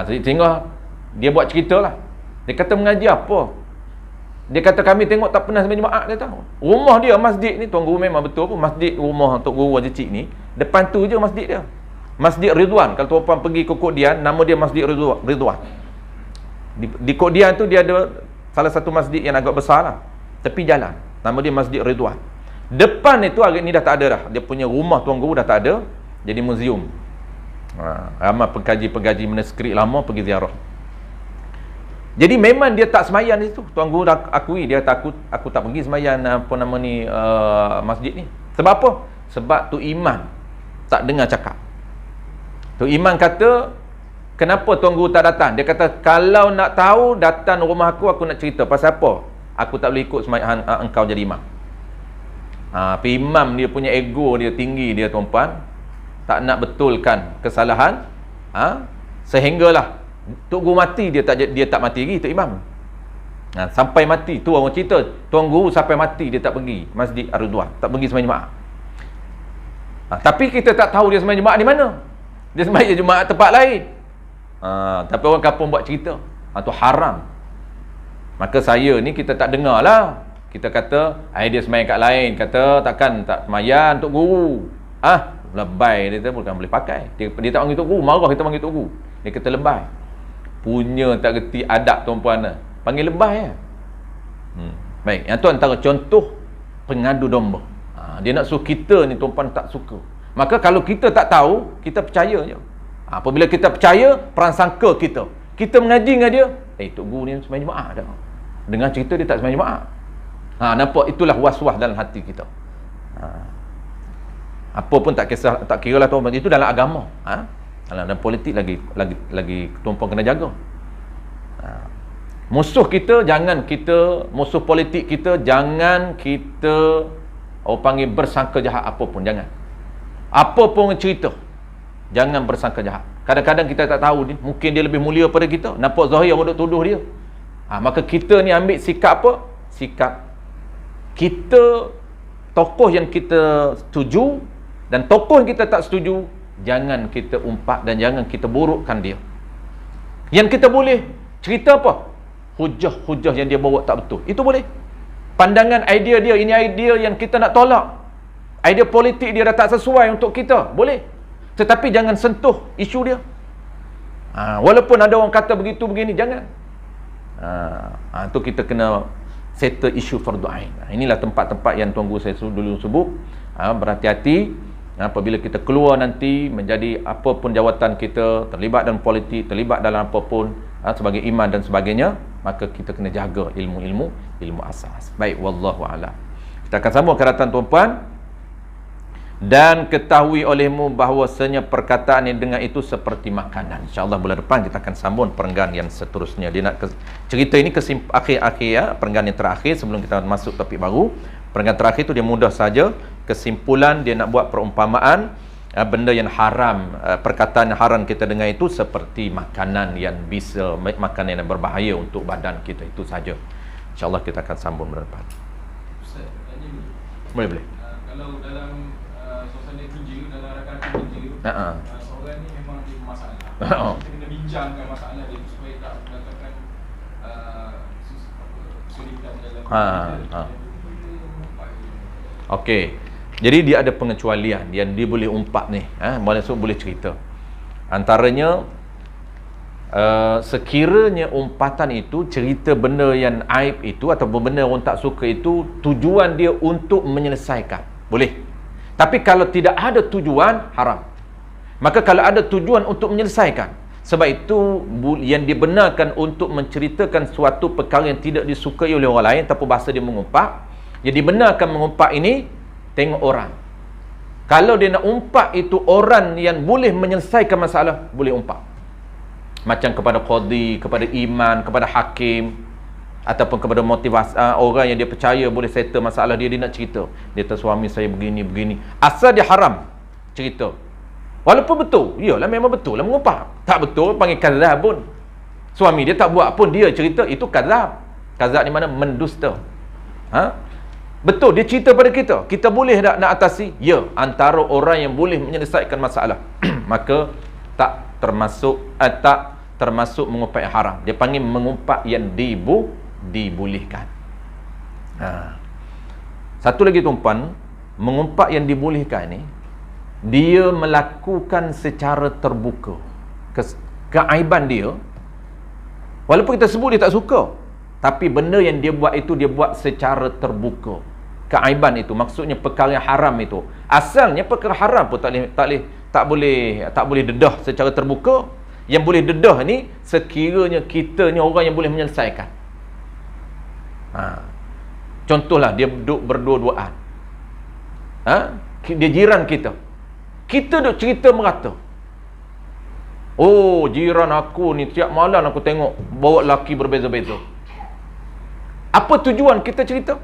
Singgah dia buat cerita lah. Dia kata mengaji apa? Dia kata kami tengok tak pernah sembahyang Jumaat, dia tahu. Rumah dia masjid ni, tuan guru memang betul pun, masjid rumah Tok Guru Haji Cik ni, depan tu je masjid dia. Masjid Ridwan. Kalau tuan puan pergi ke Kok Dian, nama dia Masjid Ridwan. Di Kok Dian tu dia ada salah satu masjid yang agak besar lah, tepi jalan. Nama dia Masjid Ridwan. Depan itu hari ni dah tak ada dah. Dia punya rumah tuan guru dah tak ada, jadi muzium. Ramai pengkaji-pengkaji manuskrip lama pergi ziarah. Jadi memang dia tak semayan di situ. Tuan guru dah akui, dia takut aku tak pergi semayan masjid ni. Sebab apa? Sebab tu Iman tak dengar cakap. Tu Iman kata, kenapa tuan guru tak datang? Dia kata, kalau nak tahu datang rumah aku nak cerita. Pasal apa? Aku tak boleh ikut semayan engkau jadi imam. Tapi imam dia punya ego dia tinggi, dia tuan-puan, tak nak betulkan kesalahan, sehinggalah Tok Guru mati, dia tak mati lagi, Tok Imam. Sampai mati tu orang cerita, Tuan Guru sampai mati dia tak pergi Masjid Ar-Ridwan, tak pergi sembahyang Jumaat. Tapi kita tak tahu dia sembahyang Jumaat di mana. Dia sembahyang Jumaat tempat lain. Tapi orang kampung buat cerita, tu haram. Maka saya ni kita tak dengar lah. Kita kata dia sembahyang kat lain, kata takkan tak sembahyang Tok Guru. Lebay dia bukan boleh pakai. Dia tak panggil Tok Guru, marah kita panggil Tok Guru. Dia kata lebay. Punya tak reti adab tuan-puan, panggil lebay ya. Baik, yang tu antara contoh pengadu domba. Dia nak suruh kita ni tuan-puan tak suka. Maka kalau kita tak tahu, kita percaya je. Apabila kita percaya, prasangka kita mengaji dengan dia, Tok Guru ni sembahyang Jumaat dah. Dengar cerita dia tak sembahyang Jumaat. Nampak, itulah was-was dalam hati kita. Apa pun tak kira lah tuan-puan, itu dalam agama. Dalam politik lagi tuan-puan kena jaga. Musuh politik kita jangan kita orang panggil bersangka jahat apa pun, jangan. Apa pun cerita, jangan bersangka jahat. Kadang-kadang kita tak tahu ni, mungkin dia lebih mulia pada kita. Nampak zahir orang duk tuduh dia. Maka kita ni ambil sikap apa? Sikap kita, tokoh yang kita setuju dan tokoh yang kita tak setuju, jangan kita umpat dan jangan kita burukkan dia. Yang kita boleh cerita apa? Hujah-hujah yang dia bawa tak betul, itu boleh. Pandangan idea dia, ini idea yang kita nak tolak, idea politik dia dah tak sesuai untuk kita, boleh. Tetapi jangan sentuh isu dia. Walaupun ada orang kata begitu begini, jangan. Tu kita kena settle isu fardu ain. Inilah tempat-tempat yang tuan guru saya dulu sebut. Berhati-hati apabila kita keluar nanti menjadi apapun jawatan kita, terlibat dalam politik, terlibat dalam apapun, sebagai iman dan sebagainya, maka kita kena jaga ilmu asas. Baik, wallahu a'lam. Kita akan sambung keratan tuan-puan. Dan ketahui olehmu bahawasanya perkataan yang dengar itu seperti makanan. InsyaAllah bulan depan kita akan sambung perenggan yang seterusnya. Dia nak cerita ini akhir-akhir ya, perenggan yang terakhir sebelum kita masuk topik baru. Perenggan terakhir tu dia mudah saja. Kesimpulan dia nak buat perumpamaan, benda yang haram, perkataan yang haram kita dengar itu seperti makanan yang bisa, makanan yang berbahaya untuk badan kita, itu saja. InsyaAllah kita akan sambung bulan depan. Ustaz, boleh. Kalau dalam suasana kerja, dalam rakan kerja, seorang ni memang ada masalah. Kita kena bincangkan masalah dia supaya tak mendatangkan kesulitan dalam Okey. Jadi dia ada pengecualian yang dia boleh umpat ni, maksud boleh cerita. Antaranya sekiranya umpatan itu cerita benda yang aib itu atau benda orang tak suka itu, tujuan dia untuk menyelesaikan, boleh. Tapi kalau tidak ada tujuan, haram. Maka kalau ada tujuan untuk menyelesaikan, sebab itu yang dibenarkan untuk menceritakan suatu perkara yang tidak disukai oleh orang lain tanpa bahasa dia mengumpat. Yang dibenarkan mengumpat ini, tengok orang. Kalau dia nak umpat itu orang yang boleh menyelesaikan masalah, boleh umpat. Macam kepada qadi, kepada imam, kepada hakim. ataupun kepada motivasi orang yang dia percaya boleh settle masalah dia nak cerita. Dia kata suami saya begini. Asal dia haram cerita. Walaupun betul, iyalah memang betul lah mengumpat. Tak betul panggil kadzab pun. Suami dia tak buat pun dia cerita, itu kadzab. Kadzab ni mana? Mendusta. Betul dia cerita pada kita. Kita boleh tak nak atasi? Ya, antara orang yang boleh menyelesaikan masalah. Maka tak termasuk mengumpat yang haram. Dia panggil mengumpat yang dibolehkan. Satu lagi tuan-puan, mengumpat yang dibolehkan ni, dia melakukan secara terbuka keaiban dia. Walaupun kita sebut dia tak suka, tapi benda yang dia buat itu dia buat secara terbuka. Keaiban itu maksudnya perkara yang haram itu. Asalnya perkara haram pun tak boleh dedah secara terbuka. Yang boleh dedah ni sekiranya kita ni orang yang boleh menyelesaikan. Contohlah dia duduk berdua-duaan. Dia jiran kita. Kita duk cerita merata. Oh, jiran aku ni tiap malam aku tengok bawa lelaki berbeza-beza. Apa tujuan kita cerita?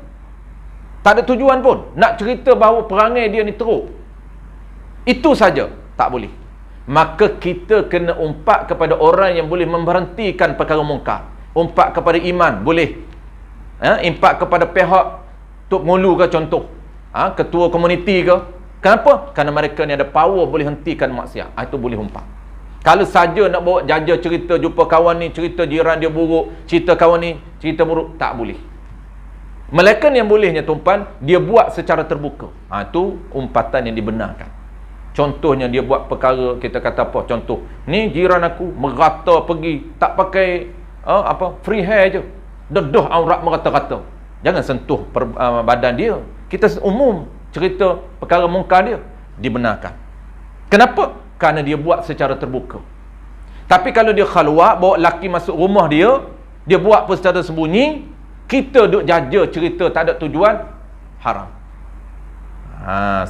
Tak ada tujuan pun. Nak cerita bahawa perangai dia ni teruk. Itu saja. Tak boleh. Maka kita kena umpat kepada orang yang boleh memberhentikan perkara mungkar. Umpat kepada iman, boleh. Impak kepada pihak Tok Mulu ke contoh, ketua komuniti ke. Kenapa? Kerana mereka ni ada power boleh hentikan maksiat. Itu boleh umpat. Kalau saja nak bawa jaja cerita jumpa kawan ni, cerita jiran dia buruk, cerita kawan ni cerita buruk, tak boleh. Melainkan yang bolehnya tuan-puan, dia buat secara terbuka. Itu umpatan yang dibenarkan. Contohnya dia buat perkara, kita kata apa? Contoh, ni jiran aku merata pergi, tak pakai free hair je. Dedah aurat merata-rata. Jangan sentuh badan dia. Kita umum cerita perkara mungkar dia, dibenarkan. Kenapa? Kerana dia buat secara terbuka. Tapi kalau dia khalwat, bawa lelaki masuk rumah dia, dia buat pun secara sembunyi, kita duk jaja cerita tak ada tujuan, haram.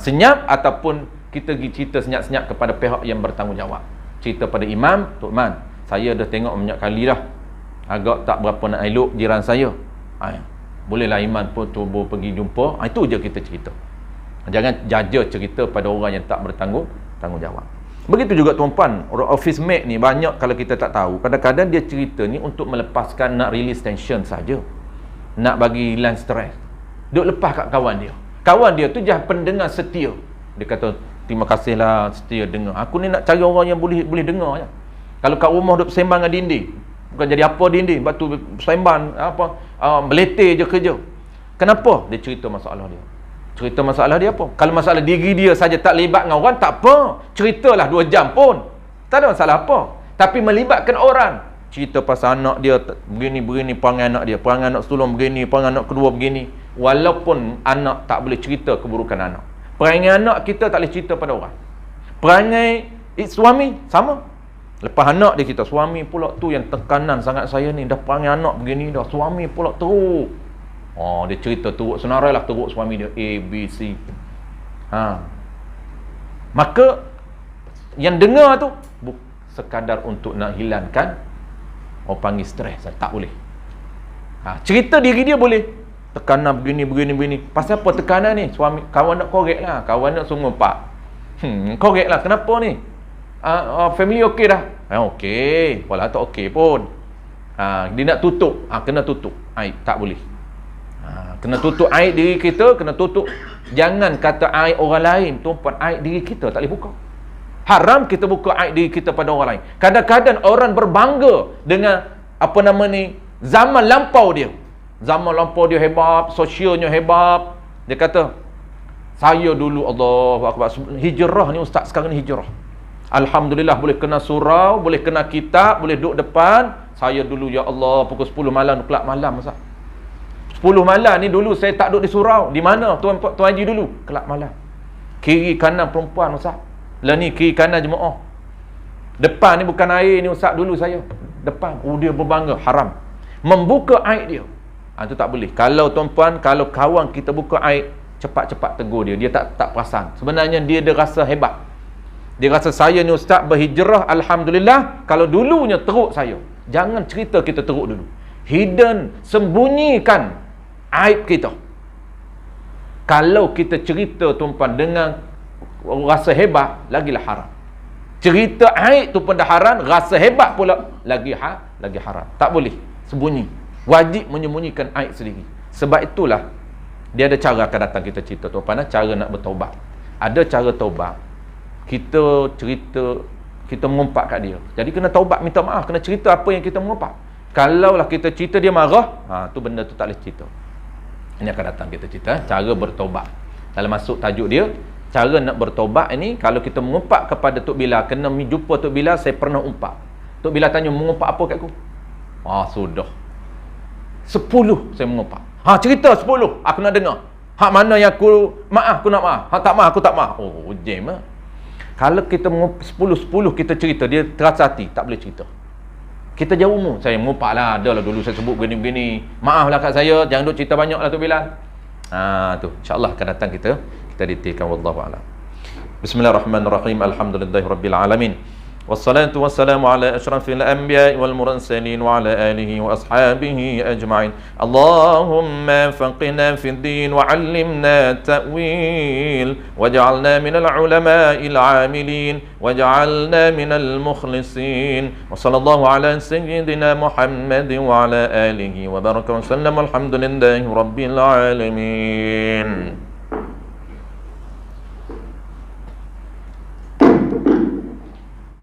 Senyap ataupun kita pergi cerita senyap-senyap kepada pihak yang bertanggungjawab. Cerita pada imam, Tok Man, saya dah tengok banyak kali dah, agak tak berapa nak elok jiran saya. Bolehlah imam pun cuba pergi jumpa. Itu je kita cerita. Jangan jaja cerita pada orang yang tak bertanggungjawab. Begitu juga tuan-puan, orang office mate ni banyak kalau kita tak tahu, kadang-kadang dia cerita ni untuk melepaskan, nak release tension saja, nak bagi hilang stres. Duk lepas kat kawan dia. Kawan dia tu jah pendengar setia. Dia kata, terima kasihlah setia dengar. Aku ni nak cari orang yang boleh dengar je. Kalau kat rumah duk sembang dengan dinding, bukan jadi apa dinding, lepas tu sembang meletih je kerja. Kenapa? Dia cerita masalah dia. Cerita masalah dia apa? Kalau masalah diri dia saja tak libat dengan orang, tak apa. Ceritalah 2 jam pun, tak ada masalah apa. Tapi melibatkan orang, cerita pasal anak dia begini, perangai anak dia, perangai anak sulung begini, perangai anak kedua begini. Walaupun anak tak boleh cerita keburukan anak, perangai anak kita tak boleh cerita pada orang. Perangai suami sama. Lepas anak dia kita, suami pula tu yang tekanan sangat saya ni, dah perangai anak begini dah, suami pula teruk. Dia cerita teruk, senarailah teruk suami dia A, B, C. Maka yang dengar tu sekadar untuk nak hilangkan, orang panggil stres, tak boleh. Cerita diri dia boleh, tekanan begini. Pasal apa tekanan ni? Suami, kawan nak korek lah, kawan nak sungguh pak. Korek lah, kenapa ni? Family okey dah. Okey, walau tak okey pun. Dia nak tutup, kena tutup. Tak boleh. Kena tutup aib diri kita, kena tutup. Jangan kata aib orang lain, tuan-puan, aib diri kita tak boleh buka. Haram kita buka aib diri kita pada orang lain. Kadang-kadang orang berbangga dengan zaman lampau dia. Zaman lampau dia hebat, sosialnya hebat. Dia kata, saya dulu, Allahu Akbar, hijrah ni ustaz sekarang ni hijrah. Alhamdulillah boleh kena surau, boleh kena kitab, boleh duduk depan. Saya dulu, ya Allah, pukul 10 malam kelak malam ustaz. 10 malam ni dulu saya tak duduk di surau. Di mana Tuan Haji dulu? Kelak malam. Kiri kanan perempuan ustaz. Lah ni kiri kanan jemaah. Depan ni bukan air ni ustaz dulu saya. Depan. Dia berbangga. Haram. Membuka aib dia. Itu tak boleh. Kalau tuan-puan, kalau kawan kita buka aib, cepat-cepat tegur dia. Dia tak perasan. Sebenarnya dia rasa hebat. Dia rasa saya ni ustaz berhijrah, alhamdulillah. Kalau dulunya teruk saya. Jangan cerita kita teruk dulu. hidden, sembunyikan aib kita. Kalau kita cerita tuan-tuan dengan rasa hebat, lagilah haram. Cerita aib tu pun dah haram, rasa hebat pula lagi haram. Tak boleh sembunyi. Wajib menyembunyikan aib sendiri. Sebab itulah dia ada cara akan datang kita cerita tuan-tuan, cara nak bertaubat. Ada cara taubat. Kita cerita, kita mengumpat kat dia. Jadi kena taubat, minta maaf, kena cerita apa yang kita mengumpat. Kalaulah kita cerita dia marah, tu benda tu tak boleh cerita. Ini akan datang kita cerita cara bertaubat. Dalam masuk tajuk dia, cara nak bertaubat ini, kalau kita mengumpat kepada Tok Bilal, kena jumpa Tok Bilal, saya pernah umpat. Tok Bilal tanya, mengumpat apa kat aku? Sudah 10 saya mengumpat. Cerita 10, aku nak dengar. Hak mana yang aku maaf, aku nak maaf. Hak tak maaf, aku tak maaf. Jam lah. Kalau kita 10 kita cerita, dia terasa hati, tak boleh cerita. Kita jauh umur, saya mengumpat lah, adalah dulu saya sebut begini-begini, maaflah kat saya, jangan duk cerita banyak lah Tok Bilal. Tu insyaAllah akan datang kita detailkan. Wallahu a'lam. Bismillahirrahmanirrahim. Alhamdulillahirabbil alamin. Wassalatu wassalamu ala asyrafil anbiya'i wal mursalin wa ala alihi wa ashabihi ajma'in. Allahumma faqihna fid din wa 'allimna ta'wil waj'alna minal ulama'il 'amilin waj'alna minal mukhlisin. Wa sallallahu ala sayyidina Muhammadin wa ala alihi wa baraka wa sallam. Alhamdulillahi rabbil alamin.